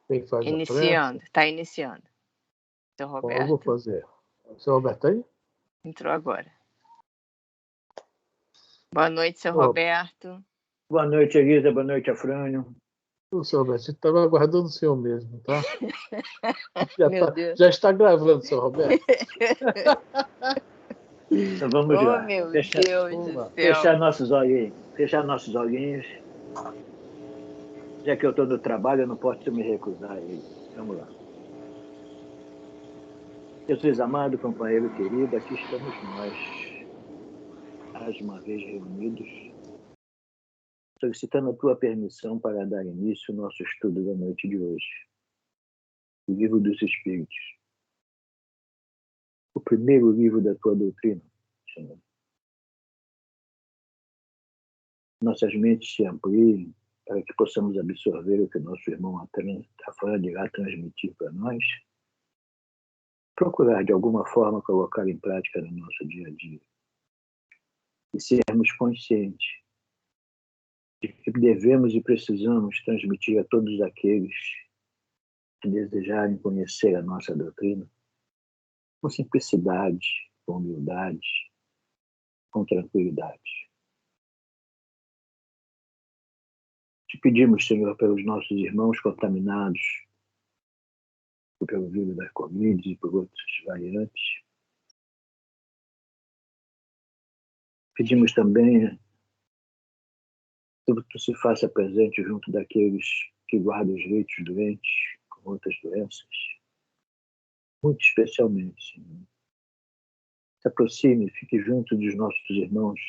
Quem faz Iniciando, a prece? está iniciando. Seu Bom, Roberto. eu vou fazer. Seu Roberto aí? Entrou agora. Boa noite, seu Ô, Roberto. Boa noite, Elisa. Boa noite, Afrânio. Seu Roberto, você estava aguardando o senhor mesmo, tá? Meu Deus. Já está gravando, seu Roberto. Então vamos Oh, lá. meu Fechar, Deus do céu. fechar nossos olhinhos. Fechar nossos olhinhos. Já que eu estou no trabalho, eu não posso me recusar a ele. Vamos lá. Jesus amado, companheiro querido, aqui estamos nós, mais uma vez reunidos, solicitando a tua permissão para dar início ao nosso estudo da noite de hoje. O Livro dos Espíritos. O primeiro livro da tua doutrina, Senhor. Nossas mentes se ampliem para que possamos absorver o que nosso irmão Afrânio irá transmitir para nós. Procurar, de alguma forma, colocar em prática no nosso dia a dia. E sermos conscientes de que devemos e precisamos transmitir a todos aqueles que desejarem conhecer a nossa doutrina com simplicidade, com humildade, com tranquilidade. Te pedimos, Senhor, pelos nossos irmãos contaminados pelo vírus da Covid e por outras variantes. Pedimos também que tu se faça presente junto daqueles que guardam os leitos doentes com outras doenças. Muito especialmente, Senhor. Se aproxime, fique junto dos nossos irmãos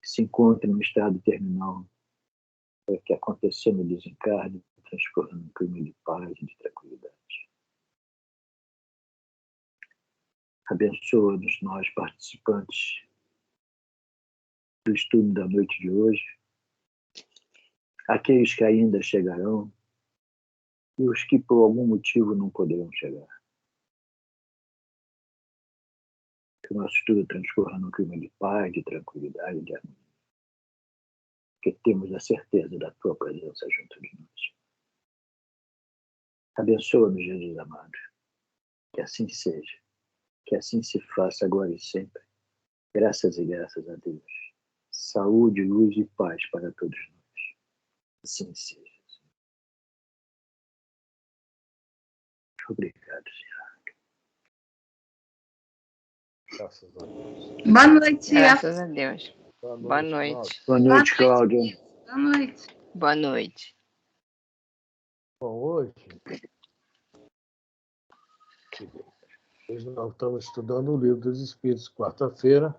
que se encontram no estado terminal, para que acontecendo o desencarne, transcorra num clima de paz e de tranquilidade. Abençoa-nos nós, participantes do estudo da noite de hoje, aqueles que ainda chegarão e os que por algum motivo não poderão chegar. Que o nosso estudo transcorra num clima de paz, de tranquilidade e de harmonia. Que temos a certeza da tua presença junto de nós. Abençoa-nos, Jesus amado. Que assim seja. Que assim se faça agora e sempre. Graças e graças a Deus. Saúde, luz e paz para todos nós. Assim seja. Obrigado, Senhor. Graças a Deus. Boa noite. Graças a Deus. Boa noite. Noite. Boa noite, Cláudia. Boa noite. Boa noite. Bom, hoje nós estamos estudando o Livro dos Espíritos, quarta-feira.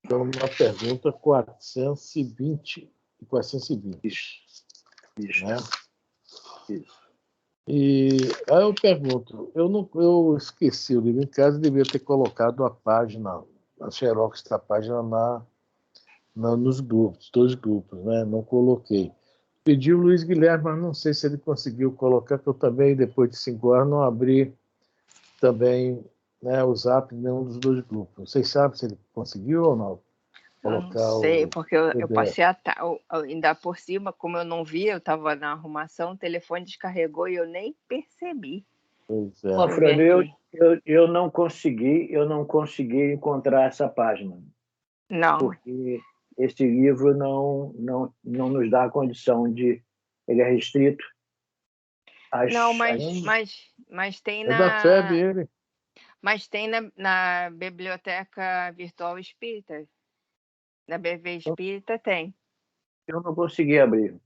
Estamos na pergunta 420 e 420. Isso. Né? Isso. E aí eu pergunto, eu esqueci o livro em casa, devia ter colocado a página, a xerox da página nos grupos, dois grupos, né? Não coloquei. Pedi o Luiz Guilherme, mas não sei se ele conseguiu colocar, porque eu também, depois de 5 horas, não abri também, né, o Zap em nenhum dos dois grupos. Vocês sabem se ele conseguiu ou não? Eu não sei, porque eu passei ainda por cima, como eu não vi, eu estava na arrumação, o telefone descarregou e eu nem percebi. Pois é. Afrânio, eu não consegui encontrar essa página. Não. Porque esse livro não nos dá a condição de... Ele é restrito. Não, mas tem É da FEB ele. Mas tem na Biblioteca Virtual Espírita. Na BV Espírita tem. Eu não consegui abrir.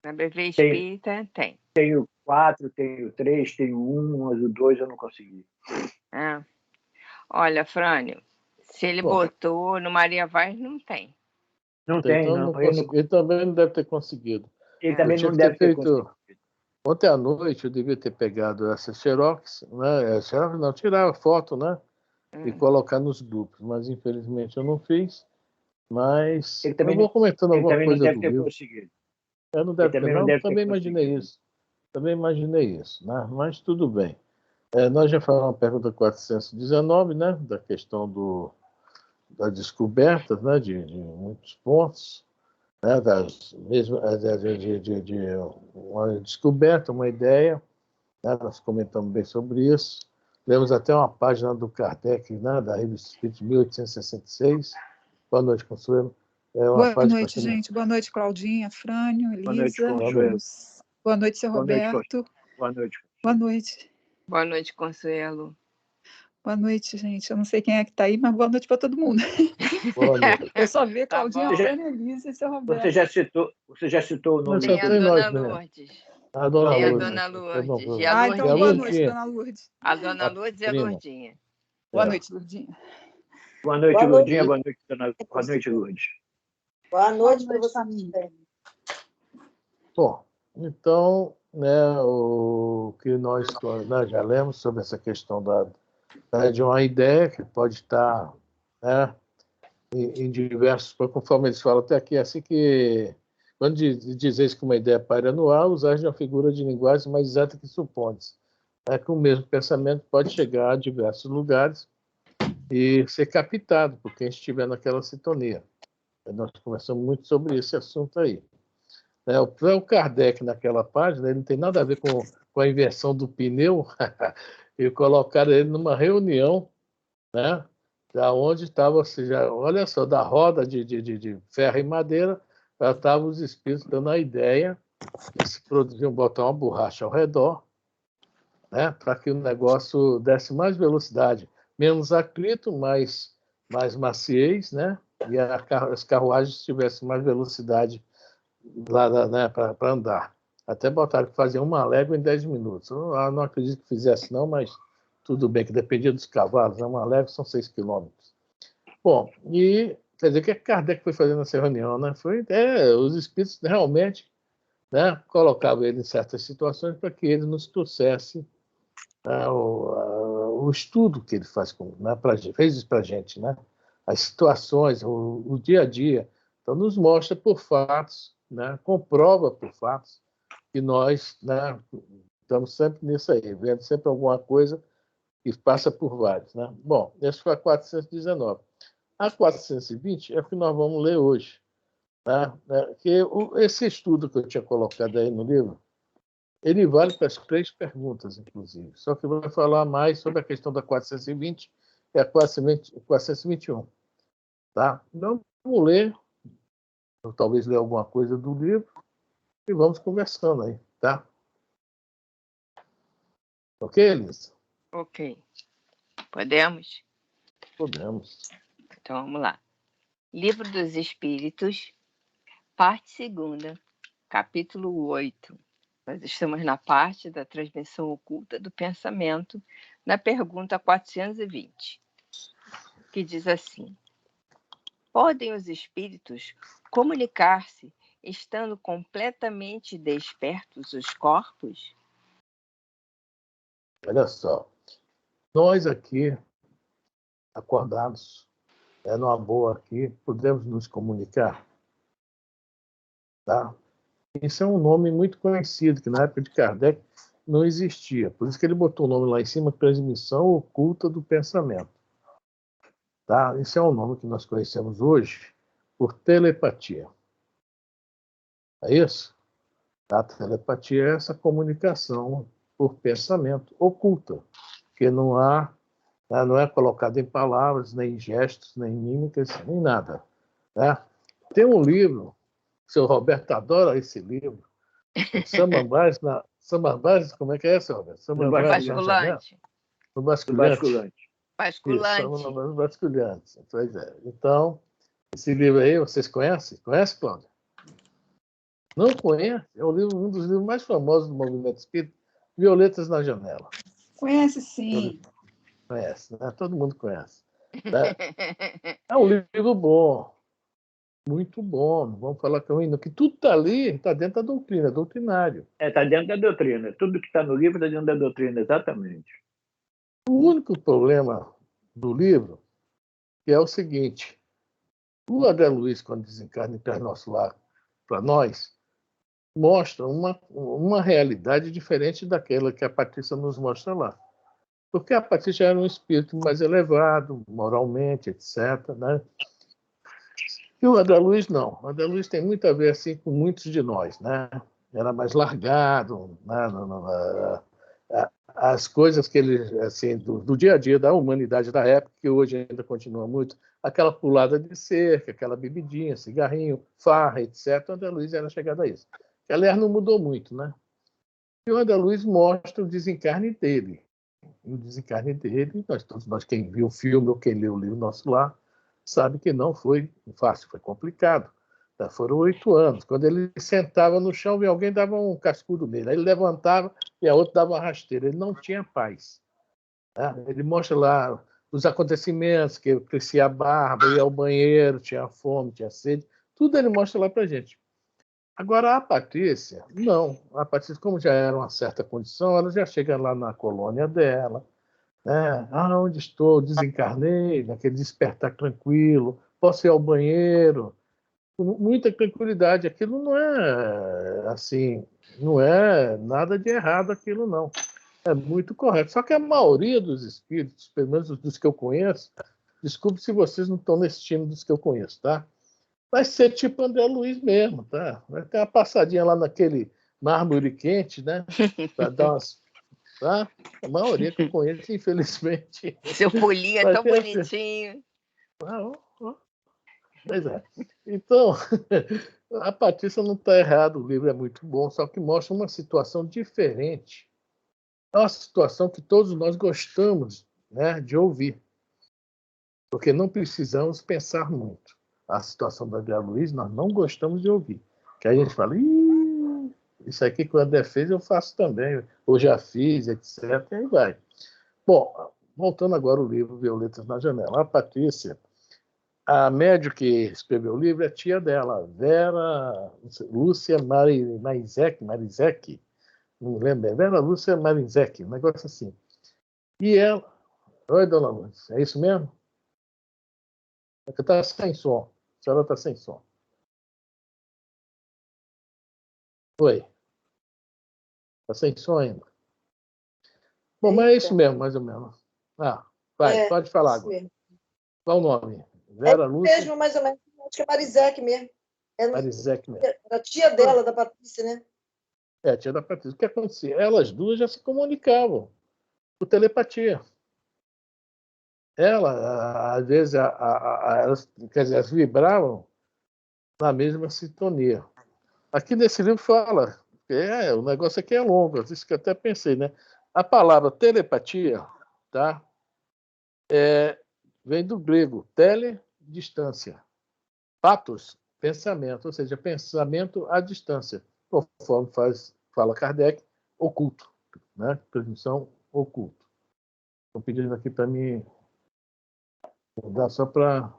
Na BV Espírita tem. Tenho 4, tenho 3, tenho 1, mas o 2 eu não consegui. Olha, Frânio, se ele botou no Maria Vaz, não tem. Não tem, então não. Ele também não deve ter conseguido. Ele também não deve ter conseguido. Ontem à noite eu devia ter pegado essa xerox, né? Xerox não, tirar a foto, né? E colocar nos grupos, mas infelizmente eu não fiz. Mas eu vou comentando alguma coisa do livro. Eu não deve ter, não. Também imaginei isso. Né? Mas tudo bem. Nós já falamos a pergunta 419, né? Da questão da descoberta, né? De muitos pontos, né? uma descoberta, uma ideia, né? Nós comentamos bem sobre isso. Lemos até uma página do Kardec, né? Da Revista Espírita de 1866. Boa noite, Consuelo. Boa noite, gente. Boa noite, Claudinha, Frânio, Elisa. Boa noite, Boa noite, seu Roberto. Boa noite. Boa noite. Boa noite, Consuelo. Boa noite, gente. Eu não sei quem é que está aí, mas boa noite para todo mundo. Boa noite. Eu só vi Claudinha, Frânio, Elisa e seu Roberto. Você já citou o nome Tem a Dona Lourdes. A Dona Tem a Lourdes. Dona Lourdes. E então boa noite, Dona Lourdes. A Dona Lourdes e a Lourdinha. Boa noite, Lourdinha. Boa noite, Lourdinha. Boa noite, Dona. Boa noite, Lourdes. Boa noite para você. Bom, então, né, o que nós já lemos sobre essa questão de uma ideia que pode estar, né, em diversos, conforme eles falam até aqui, assim que, quando dizeis que uma ideia paira no ar, usar de uma figura de linguagem mais exata que supondes. É que o mesmo pensamento pode chegar a diversos lugares e ser captado por quem estiver naquela sintonia. Nós conversamos muito sobre esse assunto aí. O Kardec, naquela página, ele não tem nada a ver com a inversão do pneu, e colocaram ele numa reunião, né, da onde estava, olha só, da roda de ferro e madeira, já estavam os espíritos dando a ideia de se produziam, botar uma borracha ao redor, né, para que o negócio desse mais velocidade, menos atrito, mais maciez, né, e as carruagens tivessem mais velocidade lá, né, para andar. Até botaram que fazer uma légua em 10 minutos. Eu não acredito que fizesse, não, mas tudo bem, que dependia dos cavalos. Né? Uma légua são 6 quilômetros. Bom, e quer dizer, o que Kardec foi fazer nessa reunião? Né? Os espíritos realmente, né, colocavam ele em certas situações para que ele nos trouxesse, né, o estudo que ele faz, né, fez isso para a gente, né? As situações, o dia a dia. Então, nos mostra por fatos, né, comprova por fatos, que nós, né, estamos sempre nisso aí, vendo sempre alguma coisa que passa por vários. Né? Bom, esse foi a 419. A 420 é o que nós vamos ler hoje. Né? Esse estudo que eu tinha colocado aí no livro, ele vale para as 3 perguntas, inclusive. Só que eu vou falar mais sobre a questão da 420 e a 421. Tá? Então, vamos ler, ou talvez ler alguma coisa do livro, e vamos conversando aí, tá? Ok, Elisa? Ok. Podemos? Podemos. Então, vamos lá. Livro dos Espíritos, parte 2ª, capítulo 8. Nós estamos na parte da transmissão oculta do pensamento, na pergunta 420, que diz assim: podem os espíritos comunicar-se estando completamente despertos os corpos? Olha só, nós aqui, acordados, numa boa aqui, podemos nos comunicar, tá? Isso é um nome muito conhecido, que na época de Kardec não existia. Por isso que ele botou o nome lá em cima, transmissão oculta do pensamento. Tá? Esse é um nome que nós conhecemos hoje por telepatia. É isso? A telepatia é essa comunicação por pensamento oculta, que não é colocada em palavras, nem em gestos, nem em mímicas, nem nada. Né? Tem um livro, o seu Roberto adora esse livro, Samambás, como é que é, seu Roberto? Basculante. No basculante. Basculante. Pois é. Então, esse livro aí, vocês conhecem? Conhece, Cláudia? Não conhece? É um dos livros mais famosos do movimento espírita, Violetas na Janela. Conhece, sim. Conhece, né? Todo mundo conhece. Né? É um livro bom, muito bom. Não vamos falar que é ruim, não. Que tudo está ali, está dentro da doutrina, doutrinário. Está dentro da doutrina. Tudo que está no livro está dentro da doutrina, exatamente. O único problema do livro é o seguinte: o André Luiz, quando desencarna para nosso lar, para nós, mostra uma realidade diferente daquela que a Patrícia nos mostra lá. Porque a Patrícia era um espírito mais elevado, moralmente, etc. Né? E o André Luiz não. O André Luiz tem muito a ver assim, com muitos de nós. Né? era mais largado, né? As coisas que ele, assim, do dia a dia da humanidade da época, que hoje ainda continua muito, aquela pulada de cerca, aquela bebidinha, cigarrinho, farra, etc. O André Luiz era chegado a isso. Aliás, não mudou muito, né? E o André Luiz mostra o desencarne dele. E o desencarne dele, todos nós, quem viu o filme ou quem leu o livro nosso lá, sabe que não foi fácil, foi complicado. Foram 8 anos. Quando ele sentava no chão, alguém dava um cascudo nele. Aí ele levantava e a outra dava uma rasteira. Ele não tinha paz. Ele mostra lá os acontecimentos, que crescia a barba, ia ao banheiro, tinha fome, tinha sede. Tudo ele mostra lá para gente. Agora, a Patrícia, não. A Patrícia, como já era uma certa condição, ela já chega lá na colônia dela. Onde estou? Desencarnei, naquele despertar tranquilo. Posso ir ao banheiro? Com muita tranquilidade. Aquilo não é assim, não é nada de errado aquilo, não. É muito correto. Só que a maioria dos espíritos, pelo menos dos que eu conheço, desculpe se vocês não estão nesse time dos que eu conheço, tá? Vai ser tipo André Luiz mesmo, tá? Vai ter uma passadinha lá naquele mármore quente, né? Para dar umas... Tá? A maioria que eu conheço, infelizmente... Seu pulinho é tão bonitinho. Pois é. Então, a Patrícia não está errada, o livro é muito bom, só que mostra uma situação diferente. É uma situação que todos nós gostamos, né, de ouvir, porque não precisamos pensar muito. A situação da André Luiz nós não gostamos de ouvir. Que aí a gente fala, isso aqui que o André fez eu faço também, ou já fiz, etc. E aí vai. Bom, voltando agora ao livro Violetas na Janela. A Patrícia, a médium que escreveu o livro é a tia dela, Vera Lúcia Marizek, não me lembro, Vera Lúcia Marizek, um negócio assim. E ela... Oi, dona Lúcia, é isso mesmo? É que está sem som. A senhora está sem som. Oi. Está sem som ainda. Bom, mas é isso mesmo, mais ou menos. Vai, pode falar agora. Mesmo. Qual o nome? Vera Lúcia? Mesmo, mais ou menos. Acho que é Marizek mesmo. Marizek mesmo. A tia dela, da Patrícia, né? A tia da Patrícia. O que acontecia? Elas duas já se comunicavam por telepatia. Às vezes, elas, quer dizer, elas vibravam na mesma sintonia. Aqui nesse livro fala, o negócio aqui é longo, isso que eu até pensei, né? A palavra telepatia, tá? Vem do grego, tele, distância. Patos, pensamento, ou seja, pensamento à distância, conforme fala Kardec, oculto, né? Transmissão oculto. Estou pedindo aqui para mim mudar só para...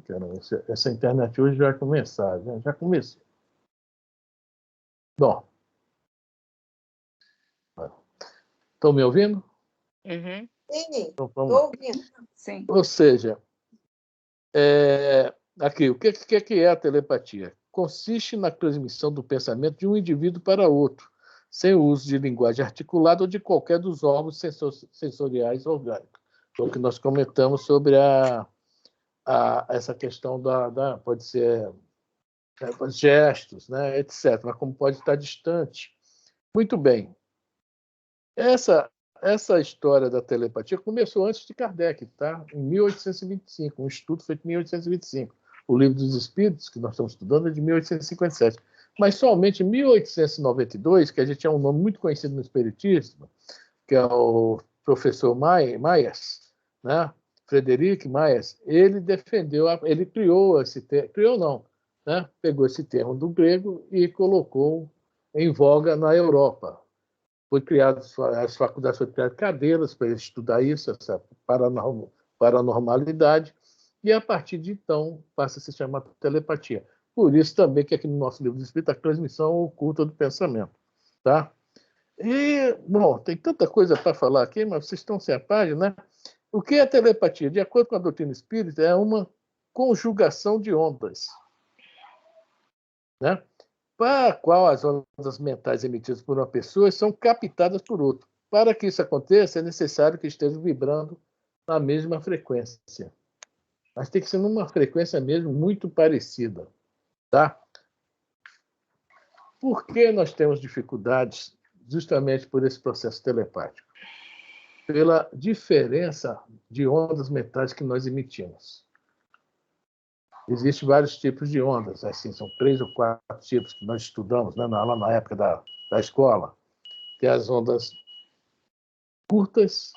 Caramba, essa internet hoje vai começar, né? Já começou. Bom. Estão me ouvindo? Uhum. Sim, estou ouvindo. Sim. Ou seja, aqui, o que é a telepatia? Consiste na transmissão do pensamento de um indivíduo para outro, sem o uso de linguagem articulada ou de qualquer dos órgãos sensoriais orgânicos. Foi o que nós comentamos sobre essa questão pode ser gestos, né, etc., mas como pode estar distante. Muito bem. Essa história da telepatia começou antes de Kardec, tá? Em 1825, um estudo feito em 1825. O Livro dos Espíritos, que nós estamos estudando, é de 1857. Mas somente em 1892, que a gente é um nome muito conhecido no Espiritismo, que é o professor Myers, né? Frederic Myers, ele defendeu, ele criou esse termo, criou não, né? Pegou esse termo do grego e colocou em voga na Europa. Foi criado, as faculdades foram criadas cadeiras para estudar isso, essa paranormalidade, e a partir de então passa a se chamar telepatia. Por isso também que aqui no nosso livro de Espírito a transmissão oculta do pensamento. Tá? E, bom, tem tanta coisa para falar aqui, mas vocês estão sem a página, né? O que é telepatia? De acordo com a doutrina espírita, é uma conjugação de ondas, né? Para a qual as ondas mentais emitidas por uma pessoa são captadas por outro. Para que isso aconteça, é necessário que estejam vibrando na mesma frequência. Mas tem que ser numa frequência mesmo muito parecida. Tá? Por que nós temos dificuldades justamente por esse processo telepático? Pela diferença de ondas mentais que nós emitimos. Existem vários tipos de ondas, assim, são 3 ou 4 tipos que nós estudamos, né, lá na época da escola. Tem as ondas curtas,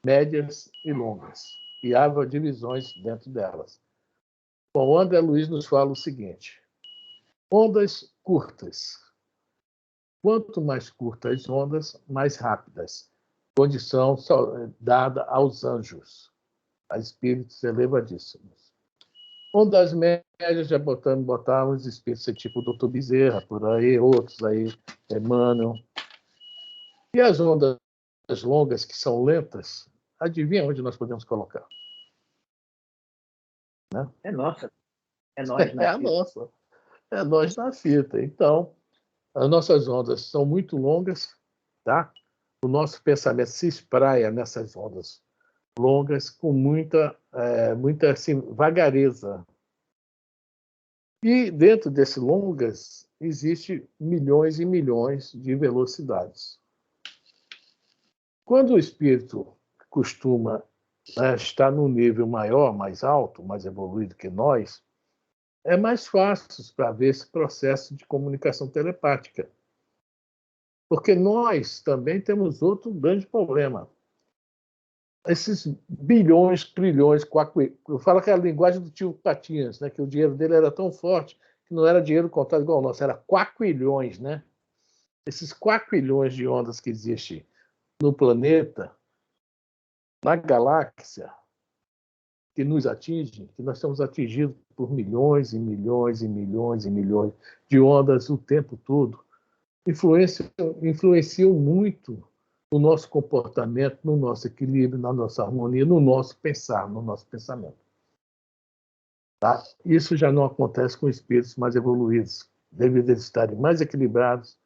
médias e longas. E há divisões dentro delas. Bom, o André Luiz nos fala o seguinte: ondas curtas. Quanto mais curtas as ondas, mais rápidas. Condição dada aos anjos, a espíritos elevadíssimos. Ondas médias, já botamos espíritos tipo Dr. Bezerra, por aí, outros aí, Emmanuel. E as ondas longas, que são lentas, adivinha onde nós podemos colocar? Né? É nossa. É nós na fita. Nossa. É nós na fita. Então, as nossas ondas são muito longas, tá? O nosso pensamento se espraia nessas ondas longas com muita assim, vagareza. E dentro desses longas, existe milhões e milhões de velocidades. Quando o espírito costuma estar num nível maior, mais alto, mais evoluído que nós, é mais fácil para ver esse processo de comunicação telepática. Porque nós também temos outro grande problema. Esses bilhões, trilhões, eu falo que é a linguagem do tio Patinhas, né? Que o dinheiro dele era tão forte que não era dinheiro contado igual o nosso, era quaquilhões, né? Esses quaquilhões de ondas que existem no planeta, na galáxia, que nos atingem, que nós estamos atingidos por milhões e milhões e milhões e milhões de ondas o tempo todo, influenciam muito no nosso comportamento, no nosso equilíbrio, na nossa harmonia, no nosso pensar, no nosso pensamento. Tá? Isso já não acontece com espíritos mais evoluídos. Devido a eles estarem mais equilibrados,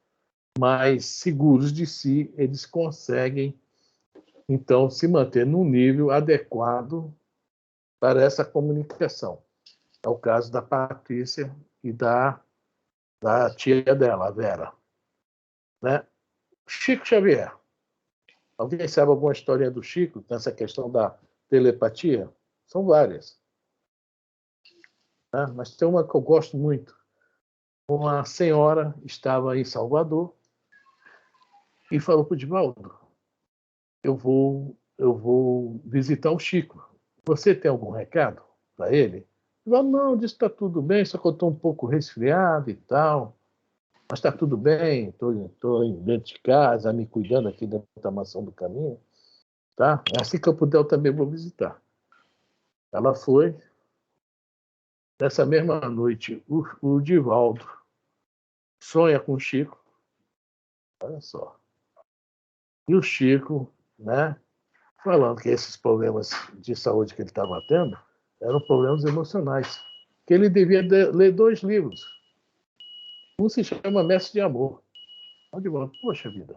mais seguros de si, eles conseguem, então, se manter num nível adequado para essa comunicação. É o caso da Patrícia e da tia dela, a Vera. Né? Chico Xavier. Alguém sabe alguma historinha do Chico nessa questão da telepatia? São várias. Né? Mas tem uma que eu gosto muito. Uma senhora estava em Salvador e falou para o Divaldo: eu vou visitar o Chico. Você tem algum recado para ele? Divaldo: não, disse que está tudo bem, só que eu estou um pouco resfriado e tal. Mas está tudo bem, estou dentro de casa, me cuidando aqui dentro da mansão do caminho. Tá? Assim que eu puder, eu também vou visitar. Ela foi. Nessa mesma noite, o Divaldo sonha com o Chico. Olha só. E o Chico, né, falando que esses problemas de saúde que ele estava tendo eram problemas emocionais. Que ele devia ler 2 livros. Um se chama Mestre de Amor. O Divaldo: poxa vida,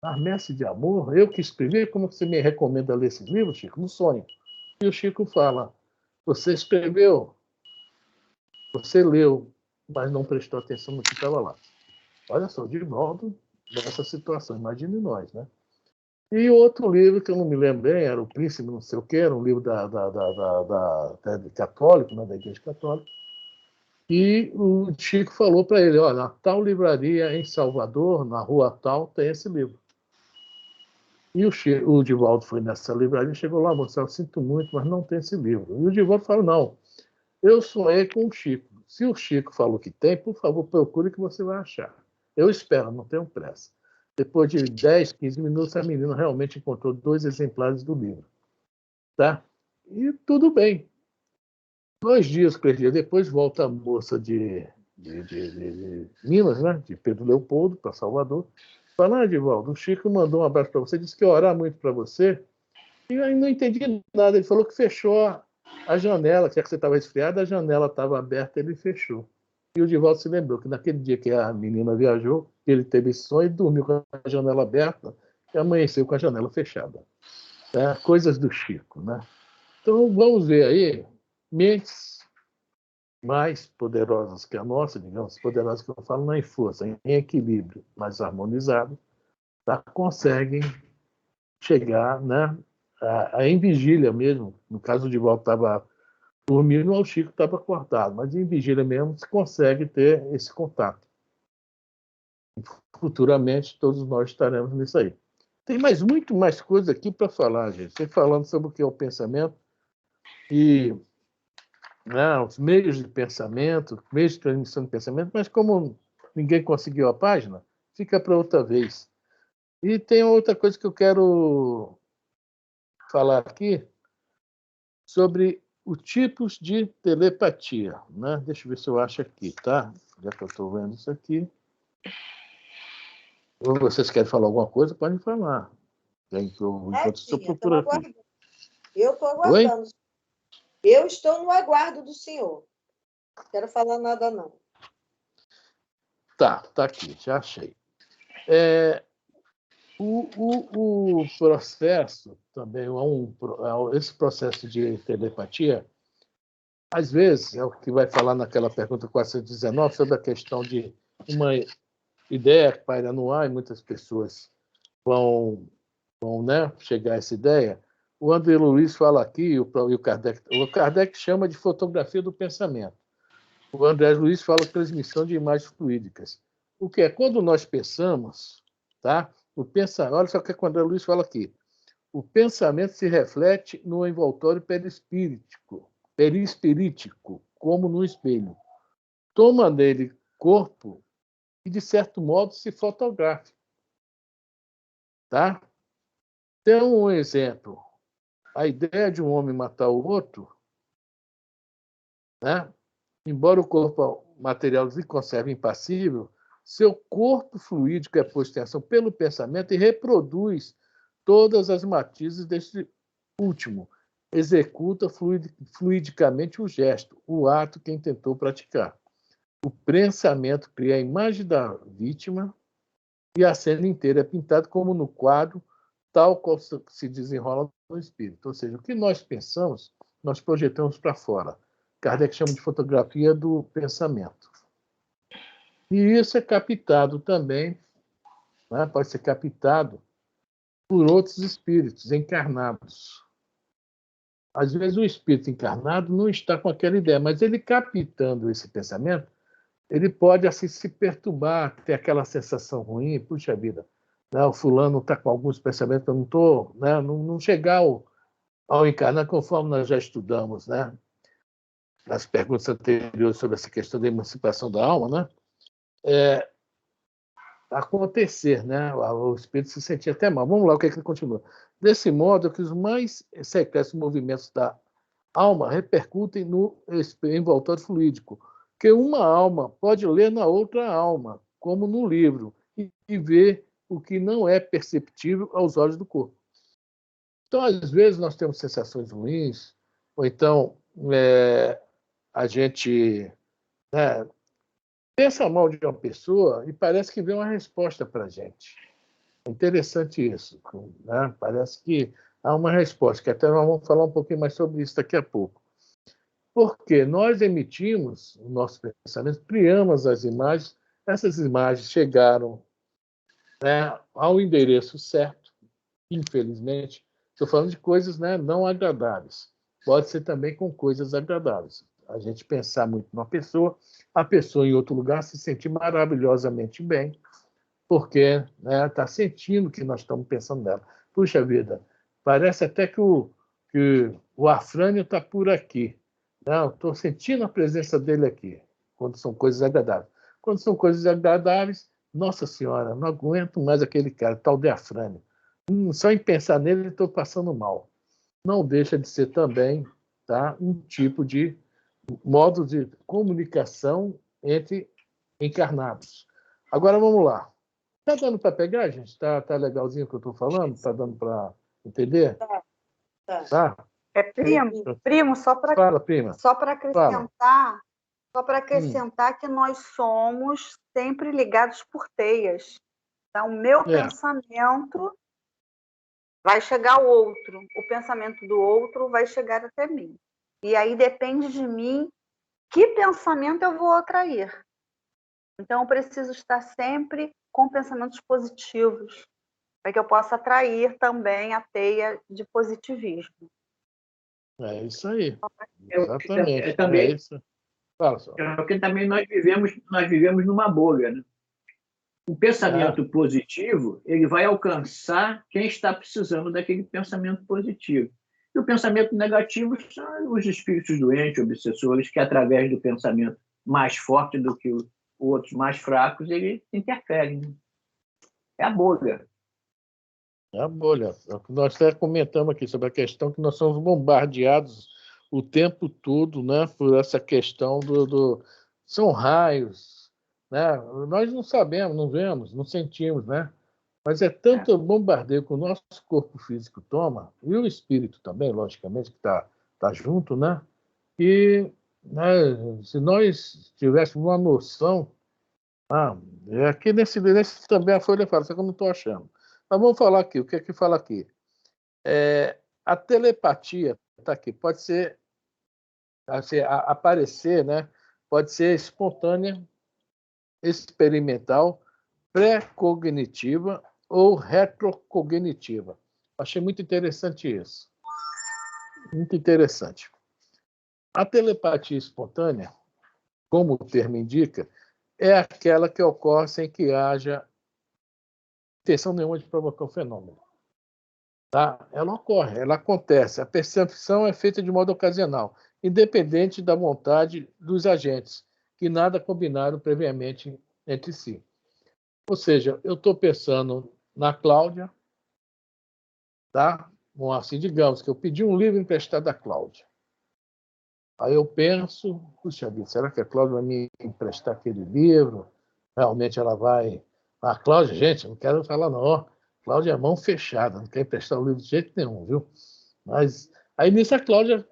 a Mestre de Amor, eu que escrevi, como você me recomenda ler esses livros, Chico? No sonho. E o Chico fala: você escreveu, você leu, mas não prestou atenção no que estava lá. Olha só, Divaldo nessa situação, imagine nós, né? E outro livro que eu não me lembro bem, era O Príncipe não sei o quê, era um livro católico, né, da Igreja Católica. E o Chico falou para ele: olha, na tal livraria em Salvador, na rua tal, tem esse livro. E o Divaldo foi nessa livraria, chegou lá: moça, eu sinto muito, mas não tem esse livro. E o Divaldo falou: não, eu sonhei com o Chico. Se o Chico falou que tem, por favor, procure que você vai achar. Eu espero, não tenho pressa. Depois de 10, 15 minutos, a menina realmente encontrou 2 exemplares do livro. Tá? E tudo bem. 2 dias, 3 dias depois, volta a moça de Minas, né? De Pedro Leopoldo, para Salvador. Fala: Divaldo, o Chico mandou um abraço para você, disse que ia orar muito para você. E eu não entendi nada. Ele falou que fechou a janela, já que você estava resfriado, a janela estava aberta, ele fechou. E o Divaldo se lembrou que naquele dia que a menina viajou, ele teve esse sonho, dormiu com a janela aberta e amanheceu com a janela fechada. Coisas do Chico, né? Então vamos ver aí, mentes mais poderosas que a nossa, digamos, poderosas que eu falo não em força, em equilíbrio, mais harmonizado, tá? Conseguem chegar, né, em vigília mesmo. No caso de Volta estava dormindo, o Chico estava acordado, mas em vigília mesmo se consegue ter esse contato. Futuramente todos nós estaremos nisso aí. Tem muito mais coisa aqui para falar, gente. Você falando sobre o que é o pensamento e, né, os meios de pensamento, meios de transmissão de pensamento, mas como ninguém conseguiu a página, fica para outra vez. E tem outra coisa que eu quero falar aqui sobre os tipos de telepatia, né? Deixa eu ver se eu acho aqui, tá? Já que eu estou vendo isso aqui. Ou vocês querem falar alguma coisa, podem falar. Enquanto estou procurando aqui. Eu estou aguardando. Oi? Eu estou no aguardo do senhor. Não quero falar nada, não. Tá aqui, já achei. O processo também, esse processo de telepatia, às vezes, é o que vai falar naquela pergunta 419 sobre a questão de uma ideia que paira no ar e muitas pessoas vão né, chegar a essa ideia. O André Luiz fala aqui, e o Kardec chama de fotografia do pensamento. O André Luiz fala de transmissão de imagens fluídicas. O que é? Quando nós pensamos, tá? Olha só o que o André Luiz fala aqui. O pensamento se reflete no envoltório perispirítico, como no espelho. Toma nele corpo e, de certo modo, se fotografa. Tá? Então, um exemplo. A ideia de um homem matar o outro, né? Embora o corpo material se conserve impassível, seu corpo fluídico é posto em ação pelo pensamento e reproduz todas as matizes deste último. Executa fluidicamente o gesto, o ato que tentou praticar. O pensamento cria a imagem da vítima e a cena inteira é pintada como no quadro, tal qual se desenrola no espírito. Ou seja, o que nós pensamos, nós projetamos para fora. Kardec chama de fotografia do pensamento. E isso é captado também, né? Pode ser captado por outros espíritos encarnados. Às vezes o espírito encarnado não está com aquela ideia, mas ele captando esse pensamento, ele pode assim se perturbar, ter aquela sensação ruim, puxa vida, né? O fulano está com alguns pensamentos, eu não estou, né? Não chegar ao encarnar, conforme nós já estudamos, né? Nas perguntas anteriores sobre essa questão da emancipação da alma, né? Acontecer, né? O espírito se sentia até mal. Vamos lá, o que é que ele continua? Desse modo, que os mais secretos movimentos da alma repercutem no envoltório fluídico, que uma alma pode ler na outra alma, como no livro, e ver o que não é perceptível aos olhos do corpo. Então, às vezes, nós temos sensações ruins, ou então a gente, né, pensa mal de uma pessoa e parece que vem uma resposta para a gente. É interessante isso, né? Parece que há uma resposta, que até nós vamos falar um pouquinho mais sobre isso daqui a pouco. Porque nós emitimos o nosso pensamento, criamos as imagens, essas imagens chegaram, né, ao endereço certo, infelizmente. Estou falando de coisas, né, não agradáveis. Pode ser também com coisas agradáveis. A gente pensar muito numa pessoa, a pessoa em outro lugar se sentir maravilhosamente bem, porque está sentindo que nós estamos pensando nela. Puxa vida, parece até que o Afrânio está por aqui. Não, estou sentindo a presença dele aqui, quando são coisas agradáveis. Quando são coisas agradáveis, nossa senhora, não aguento mais aquele cara, tal de Afrânio. Só em pensar nele, estou passando mal. Não deixa de ser também, tá, um tipo de modo de comunicação entre encarnados. Agora vamos lá. Está dando para pegar, gente? Está legalzinho o que eu estou falando? Está dando para entender? Tá. Primo, só para acrescentar, que nós somos sempre ligados por teias. Então, o meu pensamento vai chegar ao outro, o pensamento do outro vai chegar até mim. E aí depende de mim que pensamento eu vou atrair. Então, eu preciso estar sempre com pensamentos positivos, para que eu possa atrair também a teia de positivismo. É isso aí. Exatamente. É isso. Fala só. Porque também nós vivemos numa bolha, né? O pensamento positivo, ele vai alcançar quem está precisando daquele pensamento positivo. E o pensamento negativo são os espíritos doentes, obsessores, que através do pensamento mais forte do que outros mais fracos, eles interferem. Né? É a bolha. É a bolha. Nós até comentamos aqui sobre a questão que nós somos bombardeados o tempo todo, né, por essa questão são raios, né? Nós não sabemos, não vemos, não sentimos, né? Mas é tanto bombardeio que o nosso corpo físico toma, e o espírito também, logicamente, que tá junto, né? E né, se nós tivéssemos uma noção, aqui nesse também a Folha fala, só que eu não estou achando. Mas vamos falar aqui, o que é que fala aqui? A telepatia está aqui, pode ser assim, aparecer, né? Pode ser espontânea, experimental, pré-cognitiva ou retrocognitiva. Achei muito interessante isso. Muito interessante. A telepatia espontânea, como o termo indica, é aquela que ocorre sem que haja intenção nenhuma de provocar o fenômeno. Tá? Ela ocorre, ela acontece. A percepção é feita de modo ocasional, independente da vontade dos agentes, que nada combinaram previamente entre si. Ou seja, eu estou pensando na Cláudia, tá? Bom, assim, digamos que eu pedi um livro emprestado à Cláudia. Aí eu penso, puxa vida, será que a Cláudia vai me emprestar aquele livro? Realmente ela vai... A Cláudia, gente, não quero falar não. Cláudia é mão fechada, não quer emprestar o livro de jeito nenhum, viu? Mas aí nisso a Cláudia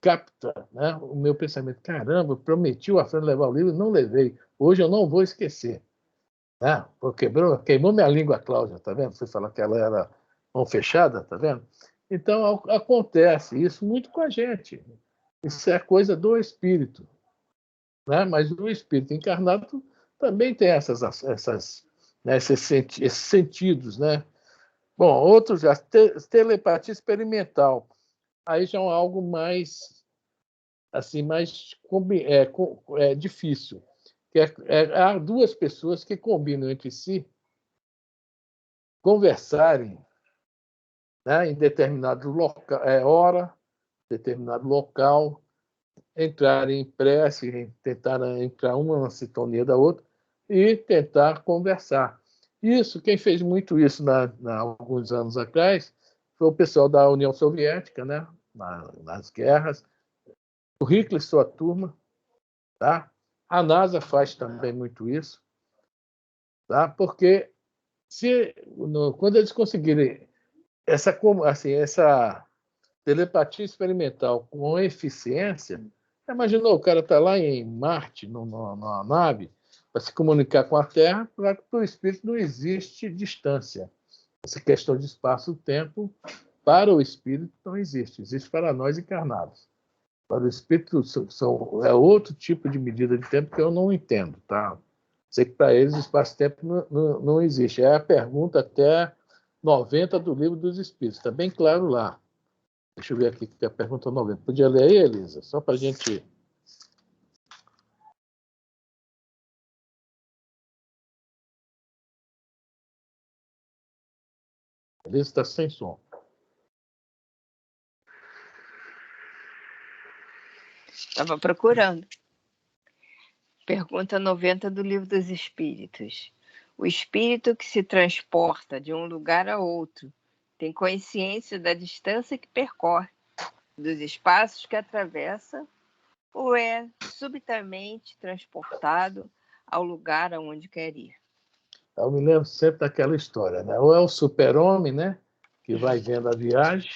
capta, né, o meu pensamento. Caramba, eu prometi o Afrânio levar o livro, não levei. Hoje eu não vou esquecer. Né? Queimou minha língua, a Cláudia, tá vendo? Você fala que ela era mão fechada, tá vendo? Então acontece isso muito com a gente. Isso é coisa do espírito, né? Mas o espírito encarnado também tem né, esses sentidos, né? Bom, outros já telepatia experimental, aí já é algo mais assim, mais difícil, que há duas pessoas que combinam entre si conversarem, né, em determinado hora, determinado local, entrarem em prece, tentar entrar uma na sintonia da outra e tentar conversar. Isso, quem fez muito isso alguns anos atrás foi o pessoal da União Soviética, né, nas guerras, o Hitler e sua turma, tá? A NASA faz também muito isso, tá? Porque quando eles conseguirem essa telepatia experimental com eficiência, imaginou, o cara está lá em Marte, numa nave, para se comunicar com a Terra, para que o espírito não existe distância. Essa questão de espaço-tempo, para o espírito, não existe. Existe para nós encarnados. Para o espírito, é outro tipo de medida de tempo que eu não entendo. Tá? Sei que para eles o espaço-tempo não existe. É a pergunta até 90 do Livro dos Espíritos. Está bem claro lá. Deixa eu ver aqui que é a pergunta 90. Podia ler aí, Elisa? Só para a gente... Elisa está sem som. Estava procurando. Pergunta 90 do Livro dos Espíritos. O espírito que se transporta de um lugar a outro tem consciência da distância que percorre, dos espaços que atravessa, ou é subitamente transportado ao lugar aonde quer ir? Eu me lembro sempre daquela história, né? Ou é o super-homem, né, que vai vendo a viagem,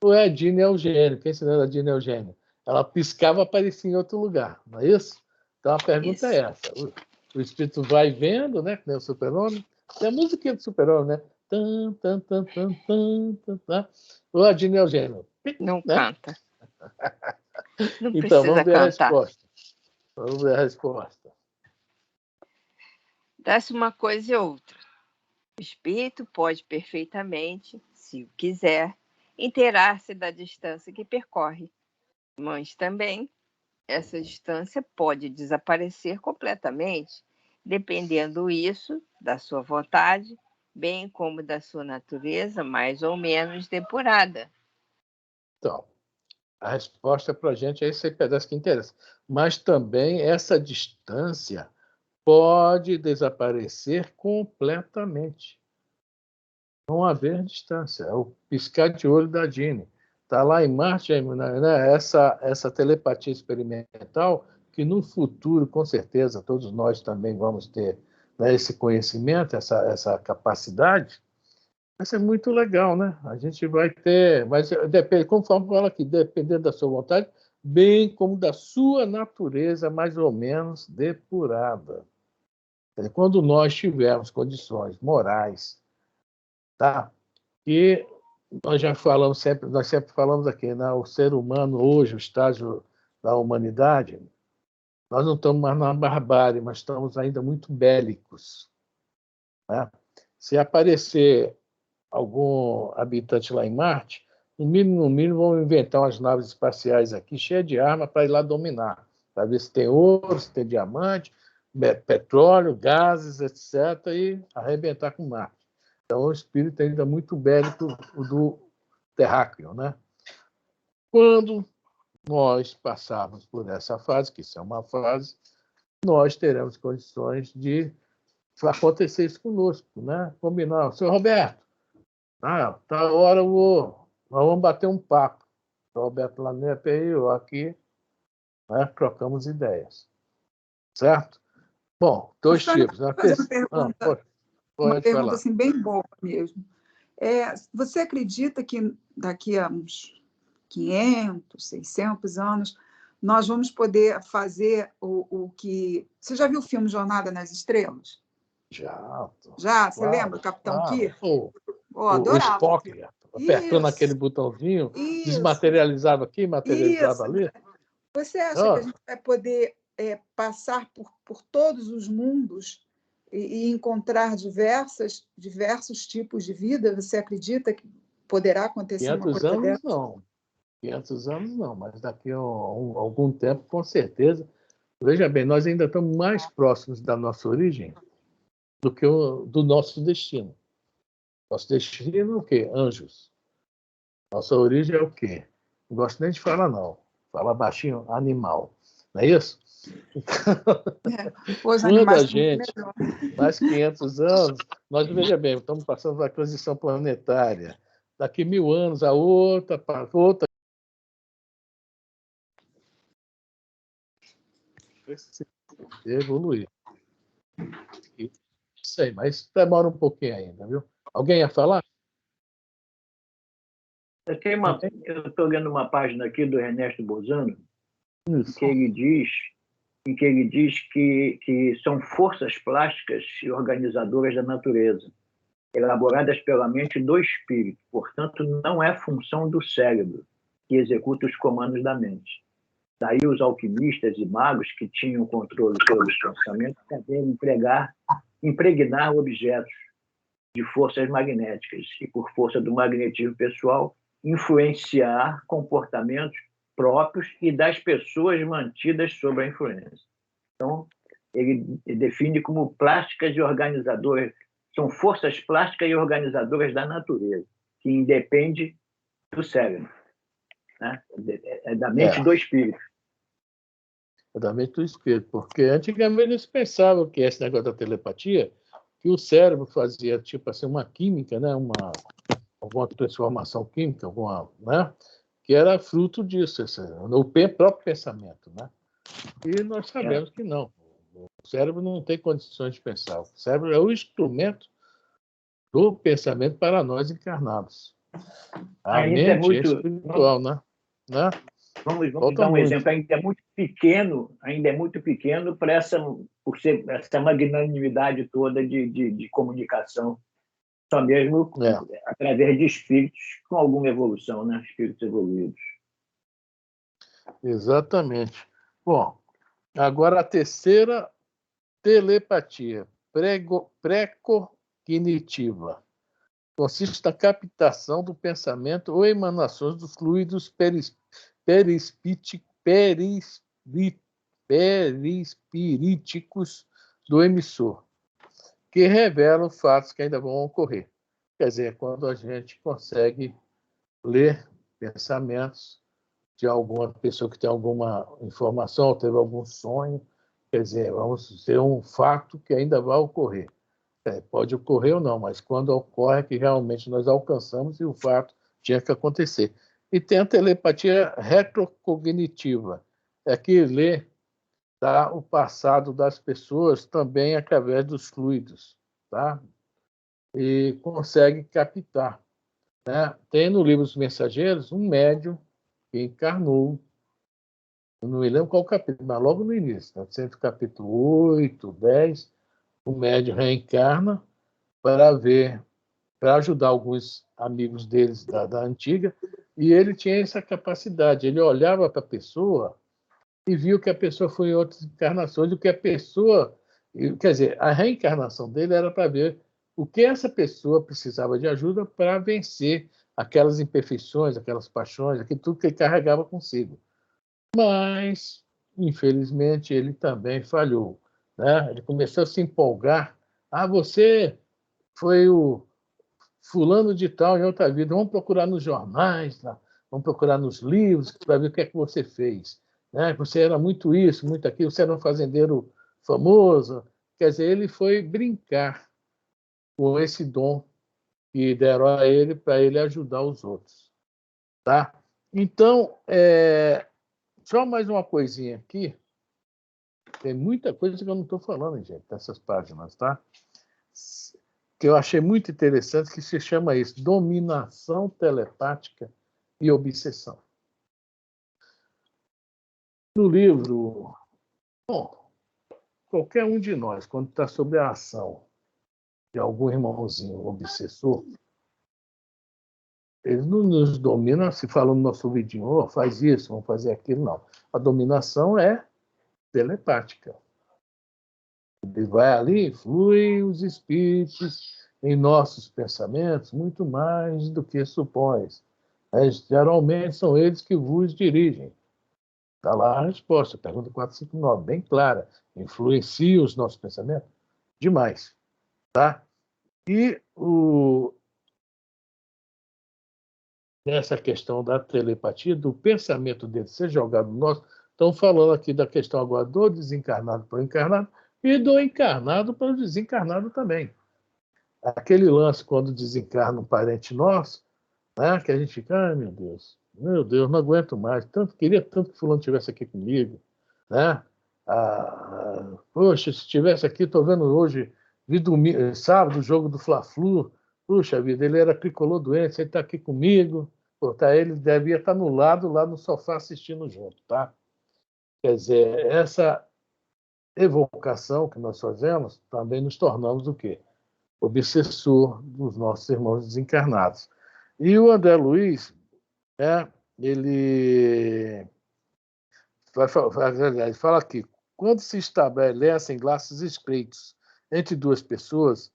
ou é a Dina Eugênio. Quem se lembra da Dina Eugênio? Ela piscava e aparecia em outro lugar, não é isso? Então a pergunta é essa. O espírito vai vendo, né, que nem o super-homem. Tem a musiquinha do super-homem, né? Tan, tan, tan, tan, tan, tan, tan. Ou a Dina Eugênio. Não né? canta. Não então, vamos ver cantar. a resposta. Vamos ver a resposta. Dá-se uma coisa e outra. O espírito pode perfeitamente, se o quiser, inteirar-se da distância que percorre, mas também essa distância pode desaparecer completamente, dependendo isso da sua vontade, bem como da sua natureza mais ou menos depurada. Então, a resposta para a gente é esse pedaço que interessa. Mas também essa distância pode desaparecer completamente. Não haver distância. É o piscar de olho da Jeanne. Está lá em Marte, né, essa telepatia experimental, que no futuro, com certeza, todos nós também vamos ter, né, esse conhecimento, essa capacidade. Vai ser muito legal, né? A gente vai ter, mas depende, conforme fala aqui, dependendo da sua vontade, bem como da sua natureza mais ou menos depurada. Quando nós tivermos condições morais, tá? E nós já falamos sempre, nós sempre falamos aqui, né? O ser humano hoje, o estágio da humanidade, nós não estamos mais na barbárie, mas estamos ainda muito bélicos, né? Se aparecer algum habitante lá em Marte, no mínimo vão inventar umas naves espaciais aqui cheias de arma para ir lá dominar, para ver se tem ouro, se tem diamante, petróleo, gases, etc., e arrebentar com Marte. Então, o espírito ainda muito bélico do terráqueo, né? Quando nós passarmos por essa fase, que isso é uma fase, nós teremos condições de acontecer isso conosco, né? Combinar. Senhor Roberto, tá hora nós vamos bater um papo. O Roberto lá no EPI, eu aqui, né? Trocamos ideias. Certo? Bom, dois tipos. Né? Uma pergunta assim, bem boa mesmo. Você acredita que daqui a uns 500, 600 anos, nós vamos poder fazer o que... Você já viu o filme Jornada nas Estrelas? Já. Já? Você lembra? Capitão Kirk? O Spock, apertando aquele botãozinho, desmaterializava aqui, materializava ali. Você acha que a gente vai poder passar por todos os mundos e encontrar diversos tipos de vida? Você acredita que poderá acontecer uma coisa dessa? 500 anos não. 500 anos não, mas daqui a algum tempo, com certeza. Veja bem, nós ainda estamos mais próximos da nossa origem do que do nosso destino. Nosso destino é o quê? Anjos. Nossa origem é o quê? Não gosto nem de falar, não. Fala baixinho, animal. Não é isso? Quando a gente, mais 500 anos, nós, veja bem, estamos passando por uma transição planetária. Daqui 1000 anos, a outra evoluir. Isso aí, mas demora um pouquinho ainda, viu? Alguém ia falar? Eu estou lendo uma página aqui do Ernesto Bozano, em que ele diz que são forças plásticas e organizadoras da natureza, elaboradas pela mente do espírito, portanto, não é função do cérebro que executa os comandos da mente. Daí os alquimistas e magos que tinham controle sobre os pensamentos devem impregnar objetos de forças magnéticas e, por força do magnetismo pessoal, influenciar comportamentos próprios e das pessoas mantidas sob a influência. Então, ele define como plásticas e organizadoras, são forças plásticas e organizadoras da natureza, que independe do cérebro, né? É da mente do espírito. É da mente do espírito, porque antigamente eles pensavam que esse negócio da telepatia, que o cérebro fazia tipo assim uma química, né? Alguma transformação química, né? Que era fruto disso, o próprio pensamento, né? E nós sabemos que não. O cérebro não tem condições de pensar. O cérebro é o instrumento do pensamento para nós encarnados. A mente é muito espiritual, né? Vamos dar um exemplo. Ainda é muito pequeno para essa magnanimidade toda de comunicação, só mesmo através de espíritos com alguma evolução, né? Espíritos evoluídos. Exatamente. Bom, Agora, a terceira, telepatia pré-cognitiva. Consiste na captação do pensamento ou emanações dos fluidos perispiríticos do emissor, que revelam fatos que ainda vão ocorrer. Quer dizer, quando a gente consegue ler pensamentos de alguma pessoa que tem alguma informação, ou teve algum sonho, quer dizer, vamos ter um fato que ainda vai ocorrer. Pode ocorrer ou não, mas quando ocorre é que realmente nós alcançamos e o fato tinha que acontecer. E tem a telepatia retrocognitiva, é que lê o passado das pessoas também através dos fluidos, tá? E consegue captar. Né? Tem no livro dos Mensageiros um médium que encarnou, eu não me lembro qual capítulo, mas logo no início, tá? Sempre capítulo 8, 10, o médium reencarna para ajudar alguns amigos deles da antiga, e ele tinha essa capacidade, ele olhava para a pessoa e viu que a pessoa foi em outras encarnações, o que a pessoa, quer dizer, a reencarnação dele era para ver o que essa pessoa precisava de ajuda para vencer aquelas imperfeições, aquelas paixões, aquilo tudo que ele carregava consigo. Mas, infelizmente, ele também falhou. Né? Ele começou a se empolgar. Você foi o fulano de tal em outra vida. Vamos procurar nos jornais, vamos procurar nos livros para ver o que é que você fez. Né? Você era muito isso, muito aquilo, você era um fazendeiro famoso. Quer dizer, ele foi brincar com esse dom que deram a ele para ele ajudar os outros. Tá? Então, só mais uma coisinha aqui. Tem muita coisa que eu não estou falando, gente, nessas páginas, tá? Que eu achei muito interessante, que se chama isso, dominação telepática e obsessão. No livro, qualquer um de nós, quando está sob a ação de algum irmãozinho obsessor, ele não nos domina se fala no nosso ouvidinho, faz isso, vamos fazer aquilo, não. A dominação é telepática. Ele vai ali, flui os espíritos em nossos pensamentos muito mais do que supões. Geralmente são eles que vos dirigem. Está lá a resposta, pergunta 459, bem clara. Influencia os nossos pensamentos? Demais. Tá? E essa questão da telepatia, do pensamento dele ser jogado no nosso, estão falando aqui da questão agora do desencarnado para o encarnado e do encarnado para o desencarnado também. Aquele lance quando desencarna um parente nosso, né, que a gente fica, ai meu Deus, não aguento mais, queria tanto que fulano estivesse aqui comigo, né? Poxa, se estivesse aqui, estou vendo hoje, vi sábado, o jogo do Fla-Flu, puxa vida, ele era tricolor doente, ele está aqui comigo, ele devia estar no lado, lá no sofá, assistindo junto, tá? Quer dizer, essa evocação que nós fazemos, também nos tornamos o quê? Obsessor dos nossos irmãos desencarnados. E o André Luiz, ele fala aqui, quando se estabelecem laços estreitos entre duas pessoas,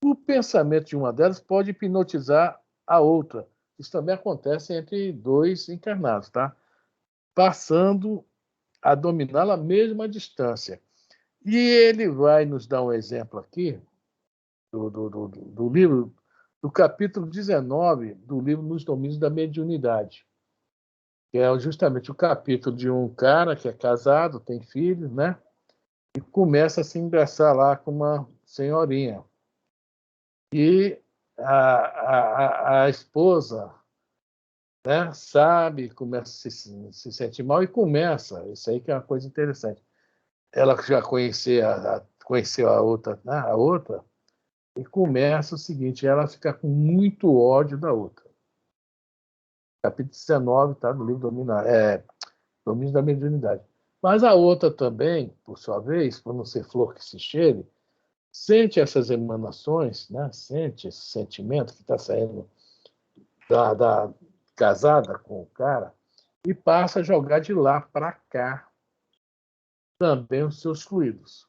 o pensamento de uma delas pode hipnotizar a outra. Isso também acontece entre dois encarnados, tá? Passando a dominá-la à mesma distância. E ele vai nos dar um exemplo aqui do livro, do capítulo 19 do livro Nos Domínios da Mediunidade, que é justamente o capítulo de um cara que é casado, tem filhos, né? E começa a se engraçar lá com uma senhorinha. E a esposa, né, sabe, começa a se sentir mal e começa, isso aí que é uma coisa interessante. Ela já conheceu a outra, né, e começa o seguinte, ela fica com muito ódio da outra. Capítulo 19, tá, do livro Domínios da Mediunidade. Mas a outra também, por sua vez, por não ser flor que se cheire, sente essas emanações, né? Sente esse sentimento que está saindo da casada com o cara e passa a jogar de lá para cá também os seus fluidos.